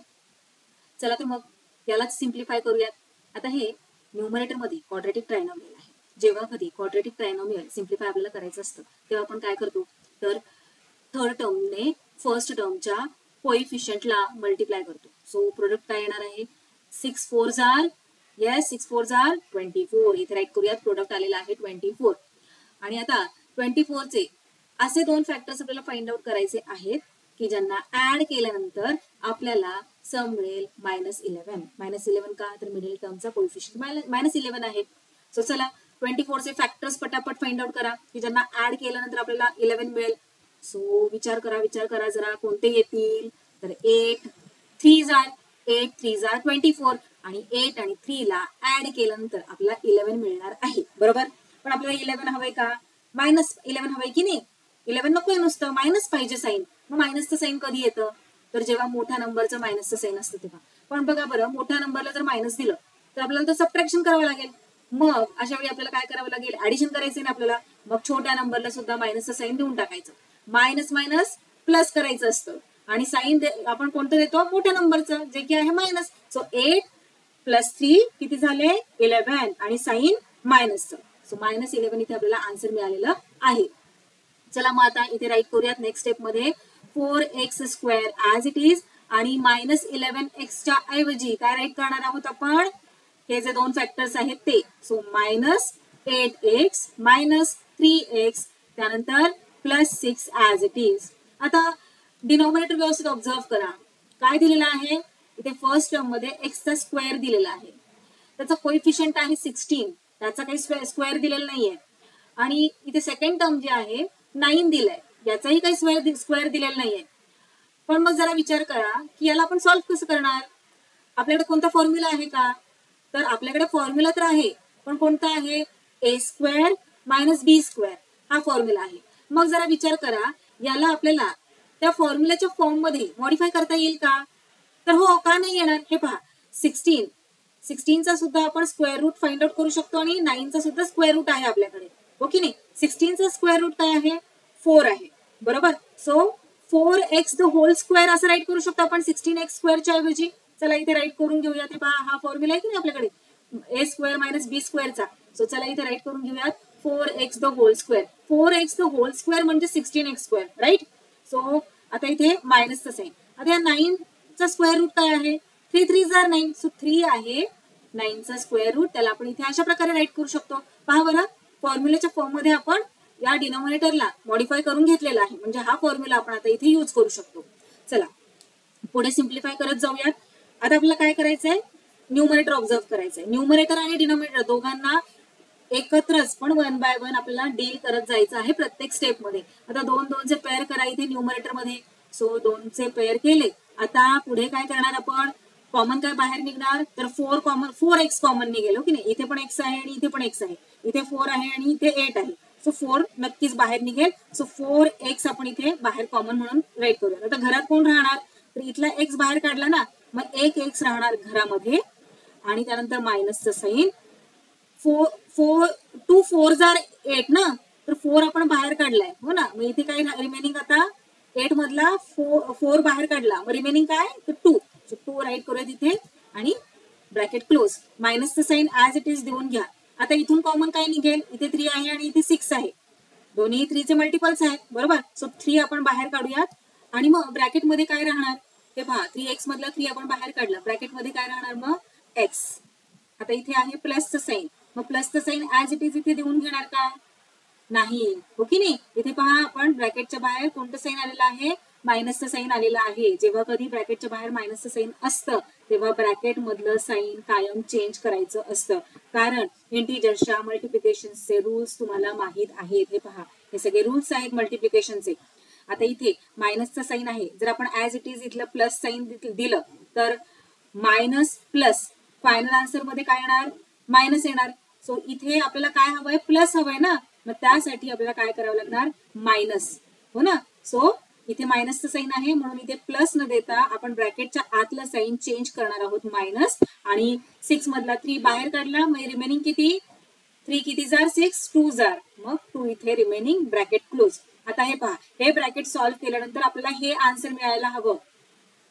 चला तर मग यालाच सिम्प्लिफाय करूयात. आता हे न्यूमरेटर मध्ये क्वाड्रॅटिक ट्रायनॉमियल आहे. जेव्हा कधी क्वाड्रॅटिक ट्रायनॉमियल सिम्प्लिफाय आपल्याला करायचं असतं तेव्हा आपण काय करतो, तर थर्ड टर्मने फर्स्ट टर्मच्या कोइफिशियंटला मल्टिप्लाय करतो. सो प्रोडक्ट काय येणार आहे, 6 4 जार, येस 6 4 जार 24. इथे राईट करूयात, प्रोडक्ट आलेला आहे 24. आणि आता 24 चे असे दोन फॅक्टर्स आपल्याला फाइंड आउट करायचे आहेत की ज्यांना ऍड केल्यानंतर आपल्याला सम मिळेल -11. -11 का, तर मिडल टर्मचा कोइफिशियंट -11 आहे. सो चला 24 चे फॅक्टर्स पटापट फाइंड आउट करा की ज्यांना ऍड केल्यानंतर आपल्याला 11 मिळेल. सो विचार करा जरा कोणते येतील. तर 8 3 जार 24 आणि 8 आणि 3 ला ऍड केल्यानंतर आपल्याला 11 मिळणार आहे, बरोबर. पण आपल्याला 11 हवंय का, -11 हवंय की नाही. 11 नकोय, नुसतं मायनस पाहिजे साईन. मग मायनसचं साईन कधी येतं, तर जेव्हा मोठ्या नंबरचं मायनसचं साईन असतं तेव्हा. पण बघा बरं, मोठ्या नंबरला जर मायनस दिलं तर आपल्याला तर सबट्रॅक्शन करावं लागेल. मग अशा वेळी आपल्याला काय करावं लागेल, ऍडिशन करायचं ना आपल्याला. मग छोट्या नंबरला सुद्धा मायनसचं साईन देऊन टाकायचं. मायनस मायनस प्लस करायचं असतं आणि साईन आपण कोणतं देतो, मोठ्या नंबरचं, जे की आहे मायनस. सो 8 + 3 किती झाले, 11 आणि साईन मायनसचं. सो -11 इथे आपल्याला आन्सर मिळालेलं आहे. चला मग आता इथे राईट करूयात नेक्स्ट स्टेप मध्ये. 4x² ॲज इट इज आणि -11x ऐवजी काय राईट करणार आहोत आपण, हे जे दोन फॅक्टर्स आहेत ते. सो -8x -3x त्यानंतर +6 ॲज इट इज. आता डिनॉमिनेटर व्यवस्थित ऑब्झर्व करा. काय दिलेलं आहे इथे, फर्स्ट टर्म मध्ये x चा स्क्वेअर दिलेला आहे, त्याचा कोइफिशियंट आहे 16, त्याचा काही स्क्वेअर दिलेला नाहीये. आणि इथे सेकंड टर्म जे आहे 9 दिलंय, याचाही काही स्क्वेअर दिलेला नाहीये. पण मग जरा विचार करा की याला आपण सॉल्व्ह कसं करणार. आपल्याकडे कोणता फॉर्म्युला आहे का, तर आपल्याकडे फॉर्म्युला तर आहे, पण कोणता आहे, a² - b² हा फॉर्म्युला आहे. मग जरा विचार करा, याला आपल्याला त्या फॉर्म्युलाच्या फॉर्म मध्ये मॉडिफाय करता येईल का, तर हो, का नाही येणार. हे पहा, 16चा सुद्धा आपण स्क्वेअर रूट फाइंड आउट करू शकतो आणि 9चा सुद्धा स्क्वेअर रूट आहे आपल्याकडे, हो की नाही. 16चा स्क्वेअर रूट काय आहे, 4 आहे, बरोबर. सो 4x² असं राईट करू शकतो आपण 16x² ऐवजी. चला इथे राईट करून घेऊया. ते पहा, हा फॉर्म्युला आहे की नाही आपल्याकडे, a² - b² चा. सो चला इथे राईट करून घेऊयात, 4x² 4x² म्हणजे 16x², राईट. सो आता इथे मायनसचं साईन. आता या 9चा स्क्वेअर रूट काय आहे, 3 3 जार 9. सो 3 आहे 9चा स्क्वेअर रूट, त्याला आपण इथे अशा प्रकारे राईट करू शकतो. पहा बरं, फॉर्म्युलाच्या फॉर्म मध्ये आपण या डिनॉमिनेटरला मॉडिफाय करून घेतलेला आहे, म्हणजे हा फॉर्म्युला आपण आता इथे यूज करू शकतो. चला पुढे सिम्प्लिफाय करत जाऊयात. आता आपल्याला काय करायचंय, न्यूमरेटर ऑब्झर्व करायचंय. न्यूमरेटर आणि डिनॉमिनेटर दोघांना एकत्रच पण 1 बाय 1 आपल्याला डील करत जायचं आहे प्रत्येक स्टेप मध्ये. आता 2 पेअर करा इथे न्यूमरेटर मध्ये. सो 2 पेअर केले. आता पुढे काय करणार आपण, कॉमन काय बाहेर निघणार, तर 4x कॉमन निघेल, हो की नाही. इथे पण x आहे आणि इथे पण x आहे, इथे 4 आहे आणि इथे 8 आहे. सो 4 नक्कीच बाहेर निघेल. सो 4x आपण इथे बाहेर कॉमन म्हणून राईट करूया. आता घरात कोण राहणार, तर इथला x बाहेर काढला ना, मग एक x राहणार घरामध्ये आणि त्यानंतर मायनसचं साईन. 2 4 जार 8 ना, तर 4 आपण बाहेर काढलाय, हो ना. मग इथे काय रिमेनिंग, आता 8 मधला 4 बाहेर काढला, मग रिमेनिंग काय, तर 2. सो 2 राईट करूया तिथे आणि ब्रॅकेट क्लोज. मायनसचं साईन ॲज इट इज देऊन घ्या. आता इथून कॉमन काय निघेल, इथे 3 आहे आणि इथे 6 आहे, दोन्ही 3 चे मल्टिपल्स आहेत, बरोबर. सो 3 आपण बाहेर काढूयात आणि मग ब्रॅकेट मध्ये काय राहणार, हे पहा, 3x मधला 3 आपण बाहेर काढला, ब्रॅकेट मध्ये काय राहणार मग, x. आता इथे आहे प्लसचं साईन, मग प्लसचं साईन ॲज इट इज इथे देऊन घेणार का, नाही, हो की नाही. इथे पहा, आपण ब्रॅकेटच्या बाहेर कोणतं साईन आलेलं आहे, मायनसचं साईन आलेलं आहे. जेव्हा कधी ब्रॅकेटच्या बाहेर मायनसचं साईन असतं तेव्हा ब्रॅकेट मधलं साईन कायम चेंज करायचं असतं, कारण इंटिजर्सच्या मल्टिप्लिकेशनचे रूल्स तुम्हाला माहित आहेत. हे पहा, हे सगळे रूल्स आहेत मल्टिप्लिकेशनचे. आता इथे मायनसचं साईन आहे, जर आपण ॲज इट इज इथलं प्लस साईन दिलं तर मायनस प्लस, फायनल आन्सर मध्ये काय येणार, मायनस येणार. सो इथे आपल्याला काय हवंय, प्लस हवंय ना, मग त्यासाठी आपल्याला काय करावं लागणार, मायनस, हो ना. सो इथे मायनसचं साईन आहे म्हणून इथे प्लस न देता आपण ब्रॅकेटच्या आतलं साईन चेंज करणार आहोत मायनस. आणि 6 मधला 3 बाहेर काढला, मग रिमेनिंग किती, 3 किती जार 6, 2 जार, मग 2 इथे रिमेनिंग, ब्रॅकेट क्लोज. आता हे पहा, हे ब्रॅकेट सॉल्व्ह केल्यानंतर आपल्याला हे आन्सर मिळायला हवं,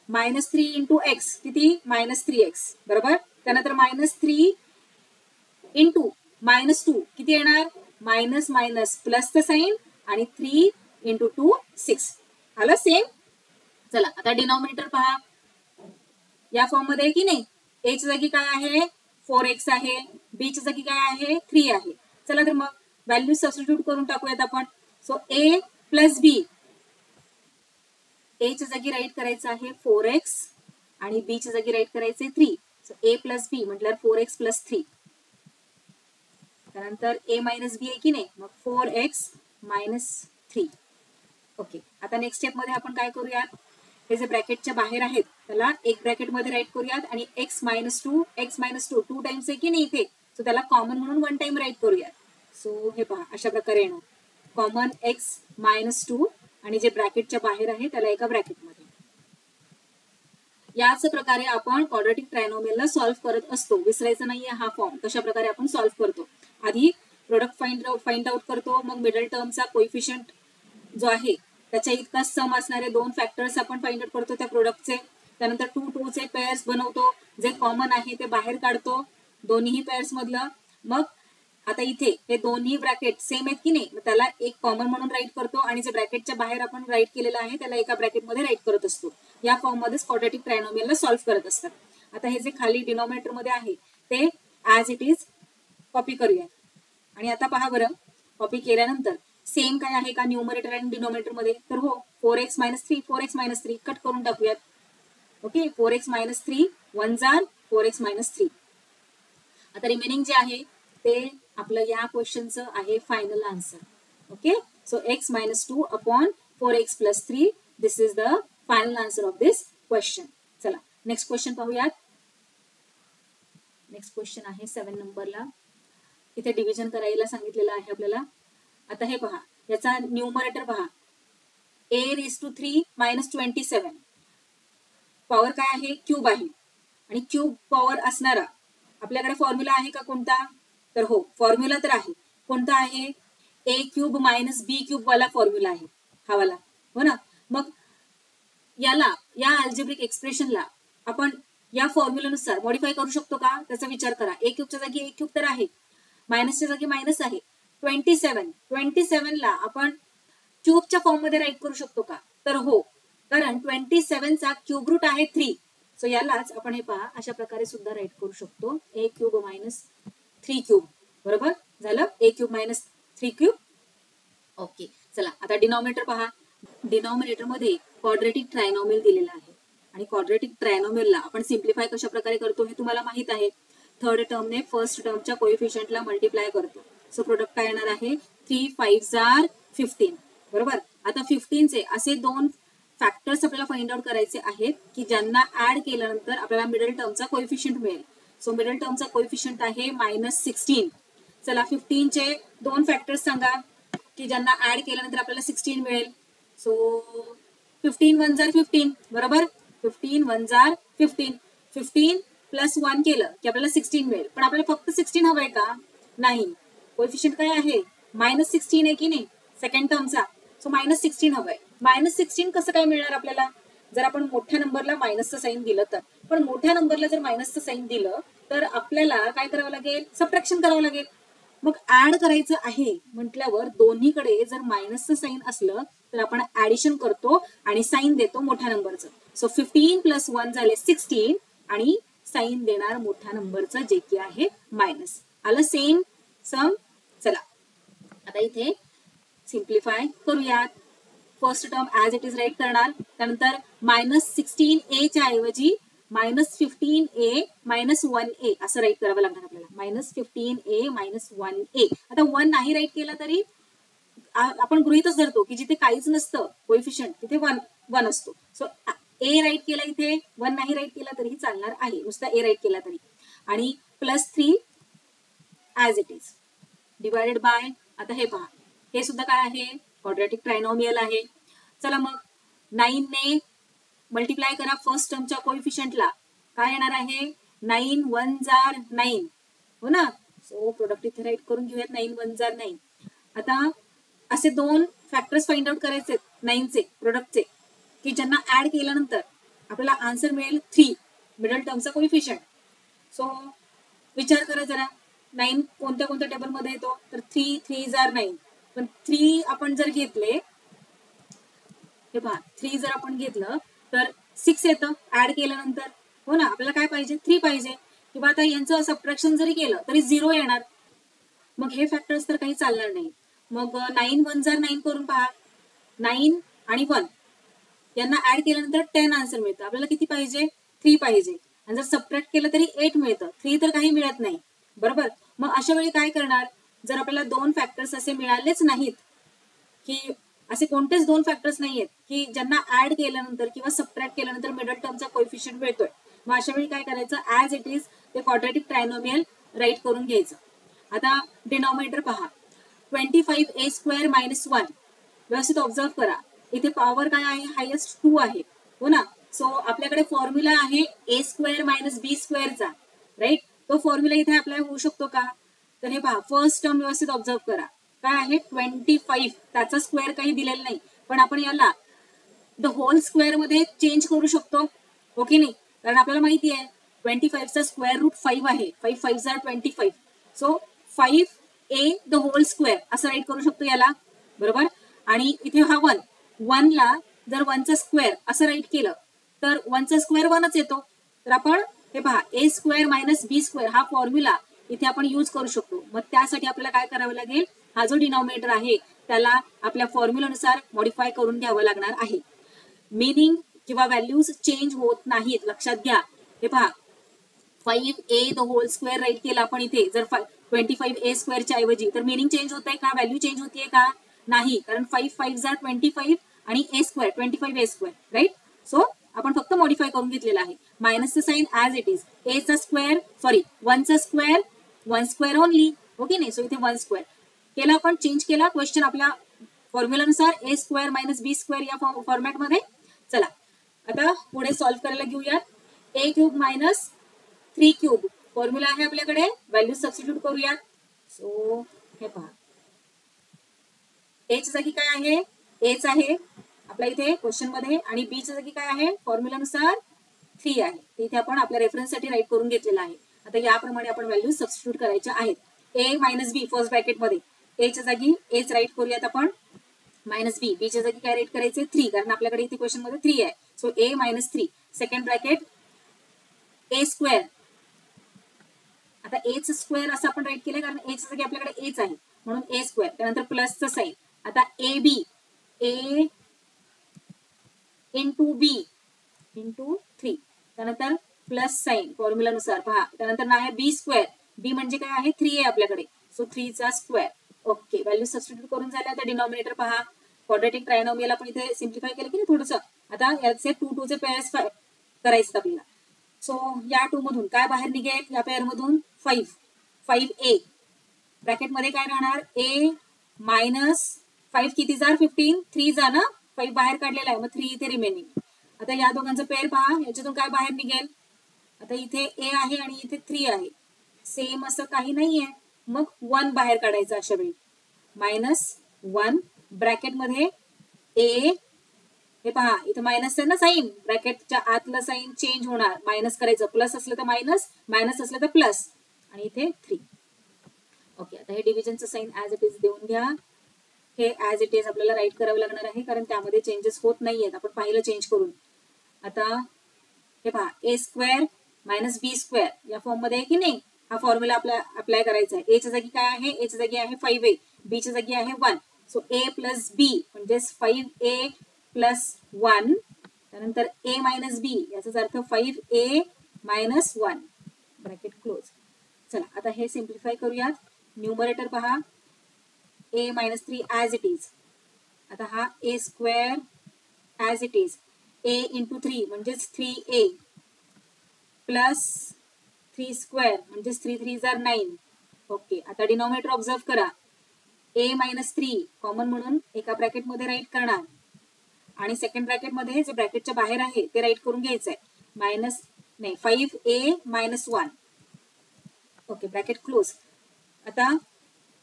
-3 × x किती, -3x, बरोबर. त्यानंतर -3 × -2 किती येणार, मायनस मायनस प्लसचं साईन आणि 3 × 2 6 आलं सेम. चला आता डिनॉमिनेटर पहा, या फॉर्म मध्ये की नाही, a च्या जागी काय आहे, 4x आहे, b च्या जागी काय आहे, 3 आहे. चला तर मग व्हॅल्यू सबस्टिट्यूट करून टाकूयात आपण. सो a + b, a च्या जागी राईट करायचं आहे 4x आणि b च्या जागी राईट करायचे 3. सो a + b म्हटल्यावर 4x + 3. त्यानंतर a - b आहे की नाही, मग 4x - 3. ओके. आता नेक्स्ट स्टेप मध्ये आपण काय करूयात, हे जे ब्रॅकेटच्या बाहेर आहेत त्याला एक ब्रॅकेट मध्ये राईट करूयात आणि x - 2 2 टाइम्स आहे की नाही इथे, सो त्याला कॉमन म्हणून 1 टाइम राईट करूयात. सो हे पहा, अशा प्रकारे येणार, कॉमन x - 2 आणि जे ब्रॅकेटच्या बाहेर आहे त्याला एका ब्रॅकेट मध्ये. याच प्रकारे आपण क्वाड्रॅटिक ट्रायनॉमियलला सॉल्व्ह करत असतो. विसरायचं नाहीये हा फॉर्म. कशा प्रकारे आपण सॉल्व्ह करतो. आधी प्रोडक्ट फाइंड आउट करतो, मग मिडल टर्मचा कोइफिशियंट जो आहे त्याच्या इतकाच सम असणारे दोन फॅक्टर्स आपण फाइंड आउट करतो त्या प्रोडक्टचे. त्यानंतर 2 चे पेअर्स बनवतो, जे कॉमन आहे ते बाहेर काढतो दोन्ही पेअर्स मधलं. मग आता इथे हे दोन्ही ब्रॅकेट सेम आहेत की नाही, मग त्याला एक कॉमन म्हणून राईट करतो आणि जे ब्रॅकेटच्या बाहेर आपण राईट केलेलं आहे त्याला एका ब्रॅकेटमध्ये राईट करत असतो. या फॉर्म मध्ये क्वाड्रॅटिक ट्रायनॉमियलला सॉल्व्ह करत असतात. आता हे जे खाली डिनॉमिनेटर मध्ये आहे ते ऍज इट इज कॉपी करूया. आणि आता पहा बरं, कॉपी केल्यानंतर सेम काय आहे का न्यूमरेटर आणि डिनॉमिनेटर मध्ये, तर हो 4x - 3 4x - 3 कट करून टाकूयात. ओके, 4x - 3 1 जार 4x - 3. आता रिमेनिंग जे आहे ते आपलं या क्वेश्चनचं आहे final answer. Okay, so x - 2 upon 4x + 3 this is the final answer of this question. चला नेक्स्ट क्वेश्चन पाहूयात. नेक्स्ट क्वेश्चन आहे 7 नंबरला. इथे डिव्हिजन करायला सांगितलेलं आहे आपल्याला. आता हे पहा, याचा न्यूमरेटर पहा, a⁻³ - 27. पॉवर काय आहे, क्यूब आहे. आणि क्यूब पॉवर असणारा आपल्याकडे फॉर्म्युला आहे का कोणता, तर हो फॉर्म्युला तर आहे. कोणता आहे, a³ - b³ वाला फॉर्म्युला आहे हा वाला, हो ना. मग याला या अल्जेब्रिक एक्सप्रेशनला आपण या फॉर्म्युलानुसार मॉडिफाय करू शकतो का, त्याचा विचार करा. a³ च्या जागी a³ तर आहे, मायनसच्या जागी मायनस आहे. 27 ला आपण क्यूबच्या फॉर्म मध्ये राईट करू शकतो का, तर हो, कारण 27 चा क्यूब रूट आहे 3. सो यालाच आपण हे पहा अशा प्रकारे सुद्धा राईट करू शकतो, a³ - 3³ बरोबर झालं, a³ - 3³. ओके, चला आता डिनॉमिनेटर पहा. डिनॉमिनेटर मध्ये क्वाड्रॅटिक ट्रायनॉमियल दिलेला आहे आणि क्वाड्रॅटिक ट्रायनॉमियलला आपण सिम्प्लिफाय कशा प्रकारे करतो हे तुम्हाला माहित आहे. थर्ड टर्मने फर्स्ट टर्मच्या कोइफिशियंटला मल्टिप्लाय करतो. सो प्रोडक्ट काय येणार आहे, 3 5 जार 15 बरोबर. आता 15 चे असे दोन फॅक्टर्स आपल्याला फाइंड आउट करायचे आहेत की ज्यांना ऍड केल्यानंतर आपल्याला मिडल टर्मचा कोइफिशियंट मिळेल. सो मिडल टर्मचा कोइफिशियंट आहे -16. चला 15 चे दोन फॅक्टर्स सांगा की ज्यांना ऍड केल्यानंतर आपल्याला 16 मिळेल. सो 15 1 जार 15 बरोबर, 15 1 जार 15. 15 + 1 केलं की आपल्याला 16 मिळेल. पण आपल्याला फक्त 16 हवंय का, नाही. कोएफिशियंट काय आहे, -16 आहे की नाही सेकंड टर्मचा. सो -16 हवंय. -16 कसं काय मिळणार आपल्याला, जर आपण मोठ्या नंबरला मायनसचं साईन दिलं तर. पण मोठ्या नंबरला जर मायनसचं साईन दिलं तर आपल्याला काय करावं लागेल, सबट्रॅक्शन करावं लागेल. मग ऍड करायचं आहे म्हटल्यावर दोन्हीकडे जर मायनसचं साईन असलं तर आपण ऍडिशन करतो आणि साईन देतो मोठ्या नंबरचं. सो 15 + 1 झाले 16 आणि साईन देणार मोठ्या नंबरचं जे की आहे मायनस. आलं सेम सम. चला आता इथे सिम्प्लिफाय करूयात. First term as it is write करणार. त्यानंतर -16a च्या ऐवजी -15a - 1a असं राईट करावं लागणार आपल्याला. -15a - 1a. आता 1 नाही राईट केला तरी आपण गृहीतच धरतो की जिथे काहीच नसतं कोएफिशियंट तिथे 1 असतो. सो a राईट केला इथे, 1 नाही राईट केला तरीही चालणार आहे, नुसता a राईट केला तरी. आणि +3 as it is divided by, आता हे पहा हे सुद्धा काय आहे, क्वाड्रॅटिक ट्रायनॉमियल आहे. चला मग 9 ने मल्टिप्लाय करा फर्स्ट टर्मच्या कोएफिशियंटला. काय येणार आहे, 9 1 जार 9 हो ना. सो प्रोडक्ट इथे राईट करून घेऊयात, 9 1 जार 9. आता असे दोन फॅक्टर्स फाइंड आउट करायचे 9 चे प्रोडक्टचे की ज्यांना ऍड केल्यानंतर आपल्याला आन्सर मिळेल 3 मिडल टर्मचा कोएफिशियंट. सो विचार करा जरा, 9 कोणत्या कोणत्या टेबल मध्ये येतो, तर 3 3 जार 9. पण 3 आपण जर घेतले, हे पहा 3 जर आपण घेतलं तर 6 येतं ऍड केल्यानंतर, हो ना. आपल्याला काय पाहिजे, 3 पाहिजे. किंवा आता यांचं सबट्रॅक्शन जरी केलं तरी 0 येणार. मग हे फॅक्टर्स तर काही चालणार नाही. मग 9 1 जार 9 करून पहा, 9 आणि 1 यांना ऍड केल्यानंतर 10 आन्सर मिळतं. आपल्याला किती पाहिजे, 3 पाहिजे. आणि जर सबट्रॅक्ट केलं तरी 8 मिळतं, 3 तर काही मिळत नाही बरोबर. मग अशा वेळी काय करणार, जर आपल्याला दोन फॅक्टर्स असे मिळालेच नाहीत, की असे कोणतेच दोन फॅक्टर्स नाहीयेत की ज्यांना ऍड केल्यानंतर किंवा सबट्रॅक्ट केल्यानंतर मिडल टर्मचा कोएफिशियंट मिळतोय, मग अशा वेळी काय करायचं, ऍज इट इज ते क्वाड्रॅटिक ट्रायनॉमियल राईट करून घ्यायचं. आता डिनॉमिनेटर पहा, 25a² - 1. व्यवस्थित ऑब्झर्व करा, इथे पॉवर काय आहे, हायेस्ट 2 आहे, हो ना. सो आपल्याकडे फॉर्म्युला आहे ए स्क्वेअर मायनस बी स्क्वेअरचा, राईट. तो फॉर्म्युला इथे अप्लाय होऊ शकतो का? तर हे पहा, फर्स्ट टर्म व्यवस्थित ऑब्झर्व करा. काय आहे 25, त्याचा स्क्वेअर काही दिलेला नाही, पण आपण याला द होल स्क्वेअर मध्ये चेंज करू शकतो, ओके नाही? कारण आपल्याला माहिती आहे 25चा स्क्वेअर रूट 5 आहे. 5 5 are 25. So 5a the whole square असं राईट करू शकतो याला, बरोबर. आणि इथे हा 1 ला जर 1चा स्क्वेअर असं राईट केलं तर 1चा स्क्वेअर 1च येतो. तर आपण हे पहा ए स्क्वेअर मायनस बी स्क्वेअर हा फॉर्म्युला इथे आपण यूज करू शकतो. मग त्यासाठी आपल्याला काय करावं लागेल, हा जो डिनॉमिनेटर आहे त्याला आपल्या फॉर्म्युलानुसार मॉडिफाय करून घ्यावं लागणार आहे. मिनिंग किंवा व्हॅल्यूज चेंज होत नाहीत, लक्षात घ्या. हे पहा 5a the whole square right केला आपण इथे, जर 25a स्क्वेअरच्या ऐवजी, तर मिनिंग चेंज होत आहे का, व्हॅल्यू चेंज होतीये का? नाही, कारण 5 5 आर 25 आणि a square 25a square, right. So आपण फक्त मॉडिफाय करून घेतलेला आहे. मायनसचं sign as it is, a चा स्क्वेअर सॉरी 1चा स्क्वेअर 1 स्क्वेअर ओनली, ओके नाही. सो इथे 1 स्क्वेअर केला आपण, चेंज केला क्वेश्चन आपल्या फॉर्म्युलानुसार A square minus B square या फॉर्मॅटमध्ये. चला आता पुढे सॉल्व्ह करायला घेऊयात. A cube minus 3 cube formula आहे आपल्याकडे, व्हॅल्यू सबस्टिट्यूट करूयात. सो हे पहा, एच्या जागी काय आहे, एच आहे आपल्या इथे क्वेश्चन मध्ये, आणि बीच्या जागी काय आहे, फॉर्म्युलानुसार 3 आहे. ते इथे आपण आपल्या रेफरन्ससाठी राईट करून घेतलेला आहे. आता याप्रमाणे आपण व्हॅल्यू सबस्टिट्यूट करायच्या आहेत. ए मायनस बी फर्स्ट ब्रॅकेट मध्ये, एच्या जागी एच राईट करूयात आपण, मायनस बी, बीच्या जागी काय राईट करायचे 3, कारण आपल्याकडे इथे क्वेश्चन मध्ये 3 आहे. So A minus 3 second bracket A square, आता एच स्क्वेअर असं आपण राईट केलंय कारण एच्या जागी आपल्याकडे एच आहे म्हणून ए स्क्वेअर, त्यानंतर प्लसचं साईन. आता A B, A into B into 3, त्यानंतर प्लस साईन फॉर्म्युलानुसार पहा, त्यानंतर ना आहे बी स्क्वेअर, बी म्हणजे काय आहे 3 आहे आपल्याकडे, सो 3चा स्क्वेअर. ओके, व्हॅल्यू सबस्टिट्यूट करून झाले. आता डिनॉमिनेटर पहा, क्वाड्रॅटिक ट्रायनॉमियल आपण इथे सिम्प्लिफाय केलं की नाही थोडंसं. आता याचे 2 2 चे पेअर्स करायचं आपल्याला. सो या 2 मधून काय बाहेर निघेल, या पेअर मधून 5a ब्रॅकेटमध्ये काय राहणार, a मायनस 5 किती जार 15, 3 जा ना, 5 बाहेर काढलेला आहे, मग 3 इथे रिमेनिंग. आता या दोघांचं पेअर पहा, याच्यातून काय बाहेर निघेल, आता इथे a आहे आणि इथे 3 आहे, सेम असं काही नाहीये, मग 1 बाहेर काढायचं अशा वेळी, -1 ब्रॅकेटमध्ये a, हे पहा इथे मायनस आहे ना साईन, ब्रॅकेटच्या आतलं साईन चेंज होणार, मायनस करायचं, प्लस असलं तर मायनस, मायनस असलं तर प्लस, आणि इथे 3. ओके, आता हे डिव्हिजनचं साईन ऍज इट इज देऊन घ्या. हे ऍज इट इज आपल्याला राईट करावं लागणार आहे कारण त्यामध्ये चेंजेस होत नाहीयेत, आपण पाहिलं चेंज करून. आता हे पहा ए स्क्वेअर मायनस बी स्क्वेअर या फॉर्म मध्ये आहे की नाही, हा फॉर्म्युला आपला अप्लाय करायचा आहे. एच्या जागी काय आहे, एच्या जागी आहे 5a, बीच्या जागी आहे 1, सो ए प्लस बी म्हणजेच 5a प्लस 1, त्यानंतर a मायनस बी याचाच अर्थ 5a मायनस 1 ब्रॅकेट क्लोज. चला आता हे सिम्प्लिफाय करूयात. न्यूमरेटर पहा, a minus 3 as it is, आता हा a square as it is, a into 3 म्हणजेच 3a प्लस 3 स्क्वेअर म्हणजेच 3 3 जार 9. ओके, आता डिनॉमिनेटर ऑब्झर्व करा, a मायनस 3 कॉमन म्हणून एका ब्रॅकेट मध्ये राईट करणार आणि सेकंड ब्रॅकेट मध्ये जे ब्रॅकेटच्या बाहेर आहे ते राईट करून घ्यायचंय, मायनस नाही 5a minus 1. Okay, bracket close. आता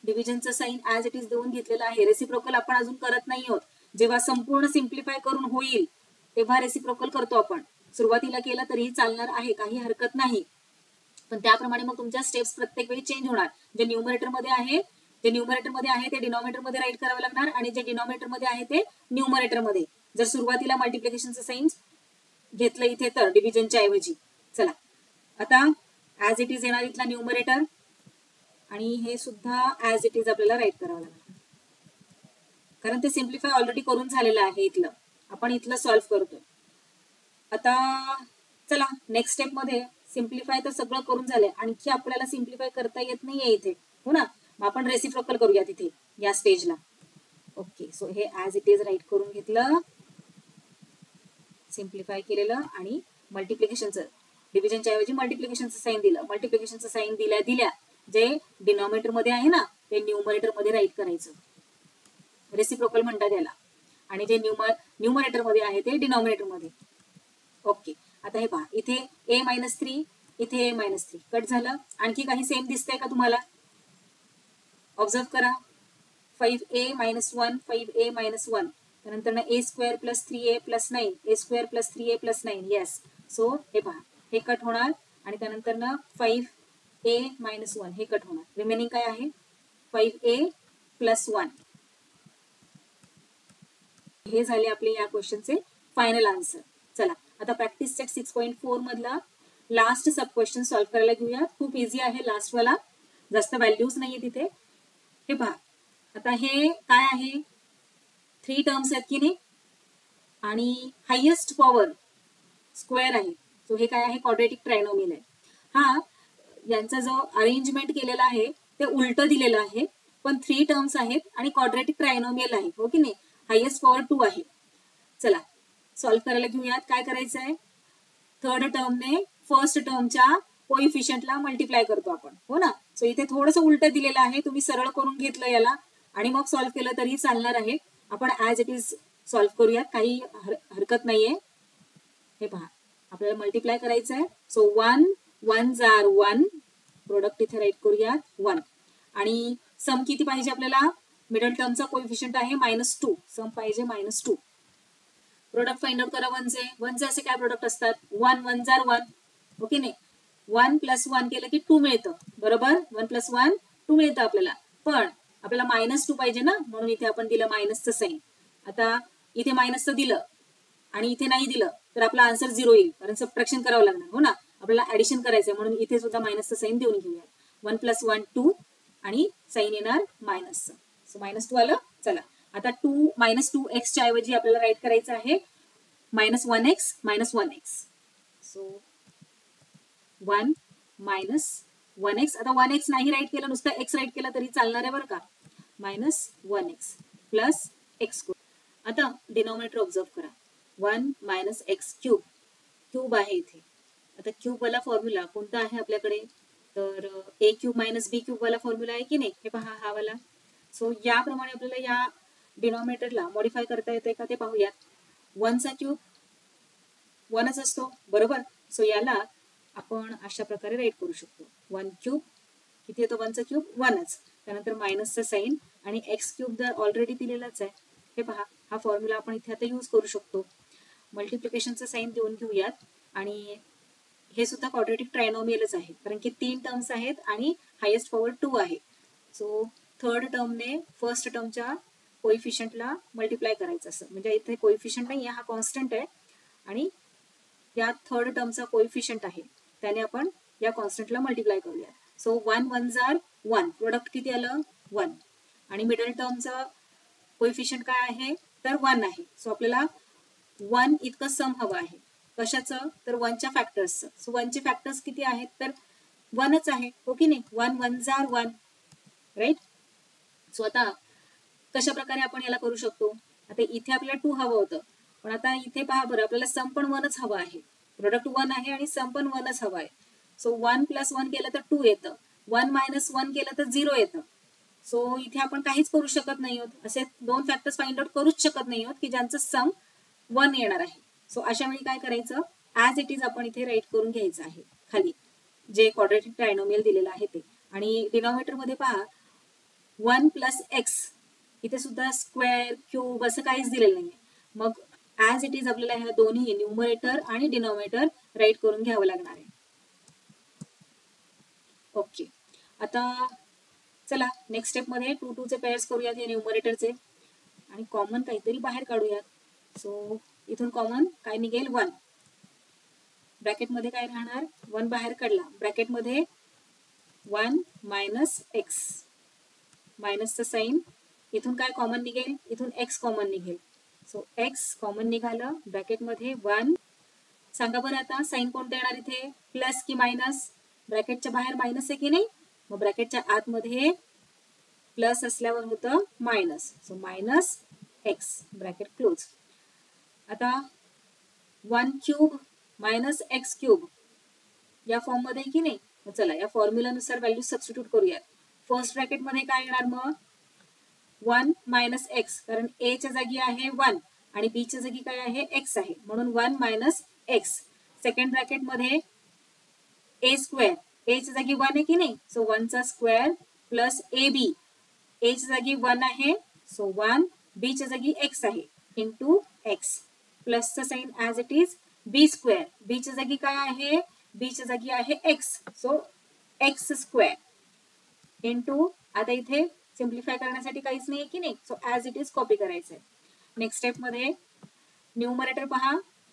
डिव्हिजनचं साईन ऍज इट इज देऊन घेतलेलं आहे. रेसिप्रोकल आपण अजून करत नाही आहोत, जेव्हा संपूर्ण सिम्प्लिफाय करून होईल तेव्हा रेसिप्रोकल करतो आपण. सुरुवातीला केलं तरीही चालणार आहे, काही हरकत नाही, पण त्याप्रमाणे मग तुमच्या स्टेप्स प्रत्येक वेळी चेंज होणार. जे न्यूमरेटर मध्ये आहे ते डिनॉमिनेटर मध्ये राईट करावं लागणार आणि जे डिनॉमिनेटर मध्ये आहे ते न्यूमरेटर मध्ये, जर सुरुवातीला मल्टिप्लिकेशनचं साईन घेतलं इथे तर डिव्हिजनच्या ऐवजी. चला आता ऍज इट इज येणार इथला न्यूमरेटर आणि हे सुद्धा ऍज इट इज आपल्याला राईट करावं लागणार कारण ते सिम्प्लिफाय ऑलरेडी करून झालेलं आहे. इथलं आपण इथलं सॉल्व्ह करतोय. आता चला नेक्स्ट स्टेप मध्ये सिम्प्लिफाय तर सगळं करून झालंय, आणखी आपल्याला सिम्प्लिफाय करता येत नाहीये इथे, हो ना, मग आपण रेसिप्रोकल करूया तिथे या स्टेजला. ओके, सो हे ऍज इट इज राईट करून घेतलं, सिम्प्लिफाय केलेलं आणि मल्टिप्लिकेशनचं डिव्हिजनच्या ऐवजी मल्टिप्लिकेशनचं साईन दिलं. मल्टिप्लिकेशनचं साईन दिल्या जे डिनॉमिनेटर मध्ये आहे ना ते न्यूमरेटर मध्ये राईट करायचं, रेसिप्रोकल म्हणतात याला, आणि जे न्यूमरेटर मध्ये आहे ते डिनॉमिनेटर मध्ये. ओके, आता हे पहा, इथे a-3, इथे a-3 कट झालं. आणखी काही सेम दिसतंय का तुम्हाला? ऑब्झर्व करा. 5a-1, 5a-1, त्यानंतर a² + 3a + 9, a² + 3a + 9. Yes. So हे पहा, हे कट होणार आणि त्यानंतर 5a-1 हे कट होणार. रिमेनिंग काय आहे? 5a + 1. हे झाले आपले या क्वेश्चनचे फायनल आन्सर. चला आता प्रॅक्टिस सेट 6.4 मधला लास्ट सब क्वेश्चन सॉल्व्ह करायला घेऊया. खूप इझी आहे लास्ट वाला, जास्त व्हॅल्यूज नाहीये तिथे. हे पहा, आता हे काय आहे? 3 टर्म्स आहेत की नाही आणि हायेस्ट पॉवर स्क्वेअर आहे. सो हे काय आहे? क्वाड्रॅटिक ट्रायनॉमियल आहे. हा यांचा जो अरेंजमेंट केलेला आहे ते उलट दिलेलं आहे, पण 3 टर्म्स आहेत आणि क्वाड्रॅटिक ट्रायनॉमियल आहे, हो की नाही? हायेस्ट पॉवर 2 आहे. चला सॉल्व्ह करायला घेऊयात. काय करायचं आहे? थर्ड टर्मने फर्स्ट टर्मच्या कोइफिशियंटला मल्टिप्लाय करतो आपण, हो ना? सो इथे थोडंसं उलट दिलेलं आहे, तुम्ही सरळ करून घेतलं याला आणि मग सॉल्व्ह केलं तरी चालणार आहे. आपण ऍज इट इज सॉल्व्ह करूयात, काही हरकत नाहीये. हे पहा, आपल्याला मल्टिप्लाय करायचं आहे. सो 1 1s are 1, प्रोडक्ट इथे राईट करूयात 1. आणि सम किती पाहिजे आपल्याला? मिडल टर्मचा कोइफिशियंट आहे -2, सम पाहिजे -2. प्रोडक्ट फाइंड आउट करा 1चे असे काय प्रोडक्ट असतात? 1 1s are 1, ओके नाही? 1 + 1 केलं की 2 मिळतं, बरोबर? 1 + 1 2 मिळतं आपल्याला, पण आपल्याला -2 पाहिजे ना, म्हणून इथे आपण दिलं मायनसचं साईन. आता इथे मायनसचं दिलं आणि इथे नाही दिलं तर आपला आन्सर 0 येईल, कारण सबट्रॅक्शन करावं लागणार, हो ना? आपल्याला ऍडिशन करायचंय म्हणून इथे सुद्धा मायनसचं साईन देऊन घेऊया. 1 + 1 2 आणि साईन येणार मायनसचं. सो -2 आलं. चला आता -2x च्या ऐवजी आपल्याला राईट करायचं आहे -1x -1x. So 1 -1x. आता 1x नाही राईट केलं, नुसतं x राईट केलं तरी चालणार आहे बरं का. -1x + x². आता डिनॉमिनेटर ऑब्झर्व करा. 1 - x³ क्यूब आहे इथे. आता क्यूब वाला फॉर्म्युला कोणता आहे आपल्याकडे? तर a³ - b³ वाला फॉर्म्युला आहे की नाही? हे पहा, हा वाला. सो याप्रमाणे आपल्याला या डिनॉमिनेटरला मॉडिफाय करता येते का ते पाहूयात. 1चा क्यूब 1च असतो, बरोबर? सो याला आपण अशा प्रकारे राईट करू शकतो. 1³ किती येतो? 1चा क्यूब 1च, त्यानंतर मायनसचा साईन आणि x³ जर ऑलरेडी दिलेलाच आहे. हे पहा, हा फॉर्म्युला आपण इथे आता यूज करू शकतो. मल्टिप्लिकेशनचा साईन देऊन घेऊयात आणि हे सुद्धा क्वाड्रॅटिक ट्रायनॉमियलच आहे, कारण की 3 टर्म्स आहेत आणि हायेस्ट पॉवर 2 आहे. सो थर्ड टर्मने फर्स्ट टर्मच्या कोइफिशियंटला मल्टिप्लाय करायचं असं, म्हणजे इथे कोइफिशियंट नाही आहे, हा कॉन्स्टंट आहे आणि या थर्ड टर्मचा कोइफिशियंट आहे, त्याने आपण या कॉन्स्टंटला मल्टिप्लाय करूया. सो 1 1s are 1, प्रोडक्ट किती आलं? 1. आणि मिडल टर्मचं कोइफिशियंट काय आहे? तर 1 आहे. सो आपल्याला 1 इतकं सम हवं आहे. कशाचं? तर 1च्या फॅक्टर्सचं. सो 1चे फॅक्टर्स किती आहेत? तर 1च आहे, हो की नाही? 1 1s are 1, राईट? सो आता कशा प्रकारे आपण याला करू शकतो? आता इथे आपल्याला 2 हवं होतं, पण आता इथे पहा बरं, आपल्याला सम पण 1च हवं आहे. प्रोडक्ट 1 आहे आणि सम पण 1च हवं आहे. सो 1 + 1 केलं तर 2 येतं, 1 - 1 केलं तर 0 येतं. सो इथे आपण काहीच करू शकत नाही आहोत. असे 2 फॅक्टर्स फाइंड आउट करूच शकत नाही आहोत की ज्यांचं सम 1 येणार आहे. सो अशा वेळी काय करायचं? ऍज इट इज आपण इथे राईट करून घ्यायचं आहे खाली, जे क्वाड्रॅटिक ट्रायनॉमियल दिलेलं आहे ते. आणि डिनॉमिनेटर मध्ये पहा 1 + x, इथे सुद्धा स्क्वेअर क्यूब असं काहीच दिलेलं नाहीये. मग ऍज इट इज आपल्याला ह्या दोन्ही न्यूमरेटर आणि डिनॉमिनेटर राईट करून घ्यावं लागणार आहे. ओके, आता चला नेक्स्ट स्टेप मध्ये 2 2चे पेअर्स करूयात या न्यूमरेटरचे आणि कॉमन काहीतरी बाहेर काढूयात. सो इथून कॉमन काय निघेल? 1. ब्रॅकेटमध्ये काय राहणार? 1 बाहेर काढला, ब्रॅकेटमध्ये 1 - x, मायनसचं साईन. इथून काय कॉमन निघेल? इथून x कॉमन निघेल. सो x कॉमन निघालं, ब्रॅकेटमध्ये 1. सांगा बरं आता साईन कोणतं येणार इथे? प्लस की मायनस? ब्रॅकेटच्या बाहेर मायनस आहे की नाही? मग ब्रॅकेटच्या आतमध्ये प्लस असल्यावर होतं minus. So -x, bracket close. आता 1³ - x³ या फॉर्म मध्ये की नाही? चला या फॉर्म्युलानुसार व्हॅल्यू सबस्टिट्यूट करूयात. फर्स्ट ब्रॅकेट मध्ये काय येणार मग? 1 - x, कारण a च्या जागी आहे 1 आणि b च्या जागी काय आहे? x आहे, म्हणून 1 - एक्स. सेकंड ब्रॅकेट मध्ये ए स्क्वेअर, ए च्या जागी 1 आहे की नाही, सो 1 चा स्क्वेअर प्लस ए बी, ए च्या जागी 1 आहे सो 1, बी च्या जागी एक्स आहे इंटू एक्स, प्लसचा sign as it is, B square, B च्या जागी काय आहे, बी च्या जागी आहे x, so x square into, आता इथे सिम्प्लिफाय करण्यासाठी काहीच नाही की नाही, so as it is copy करायचंय. नेक्स्ट स्टेप मध्ये न्यूमरेटर पहा,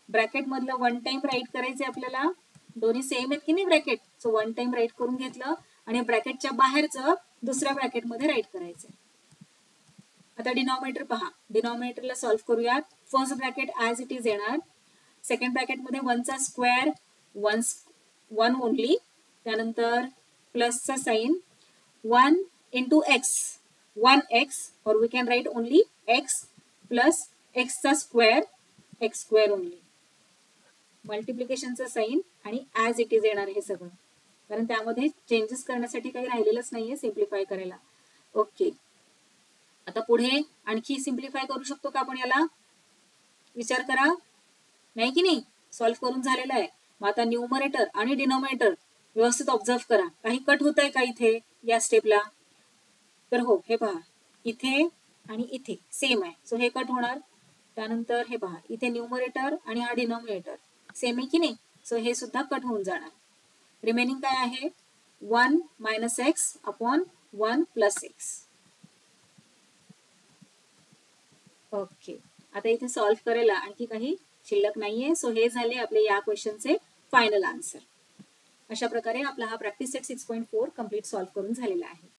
ब्रॅकेट मधलं 1 टाइम राईट करायचंय आपल्याला, दोन्ही सेम आहेत की नाही ब्रॅकेट, सो 1 टाइम राईट करून घेतलं आणि ब्रॅकेटच्या बाहेरचं दुसऱ्या ब्रॅकेट मध्ये राईट करायचंय. आता डिनॉमिनेटर पहा, डिनॉमिनेटरला सॉल्व्ह करूयात. First bracket as it is येणार, सेकंड ब्रॅकेट मध्ये 1 चा स्क्वेअर 1 ओनली, त्यानंतर प्लसचा साइन 1 इंटू एक्स, 1x, और we can write only x plus x चा स्क्वेअर, x स्क्वेअर ओनली, मल्टिप्लिकेशनचा साइन आणि ऍज इट इज येणार हे सगळं, कारण त्यामध्ये चेंजेस करण्यासाठी काही राहिलेलंच नाहीये सिम्प्लिफाय करायला. ओके, आता पुढे आणखी सिम्प्लिफाय करू शकतो का आपण याला, विचार करा, नाही की नाही, सॉल्व्ह करून झालेलं आहे. मग आता न्यूमरेटर आणि डिनॉमिनेटर व्यवस्थित ऑब्झर्व करा, काही कट होत आहे का इथे या स्टेपला, तर हो, हे पहा इथे आणि इथे सेम आहे, सो हे कट होणार. त्यानंतर हे पहा इथे न्यूमरेटर आणि हा डिनॉमिनेटर सेम आहे की नाही, सो हे सुद्धा कट होऊन जाणार. रिमेनिंग काय आहे, 1 minus x upon 1 plus x. Okay, आता इथे सॉल्व्ह करायला आणखी काही शिल्लक नाहीये, सो हे झाले आपले या क्वेश्चनचे फायनल आन्सर. अशा प्रकारे आपला हा प्रॅक्टिस सेट 6.4 कम्प्लीट सॉल्व्ह करून झालेला आहे.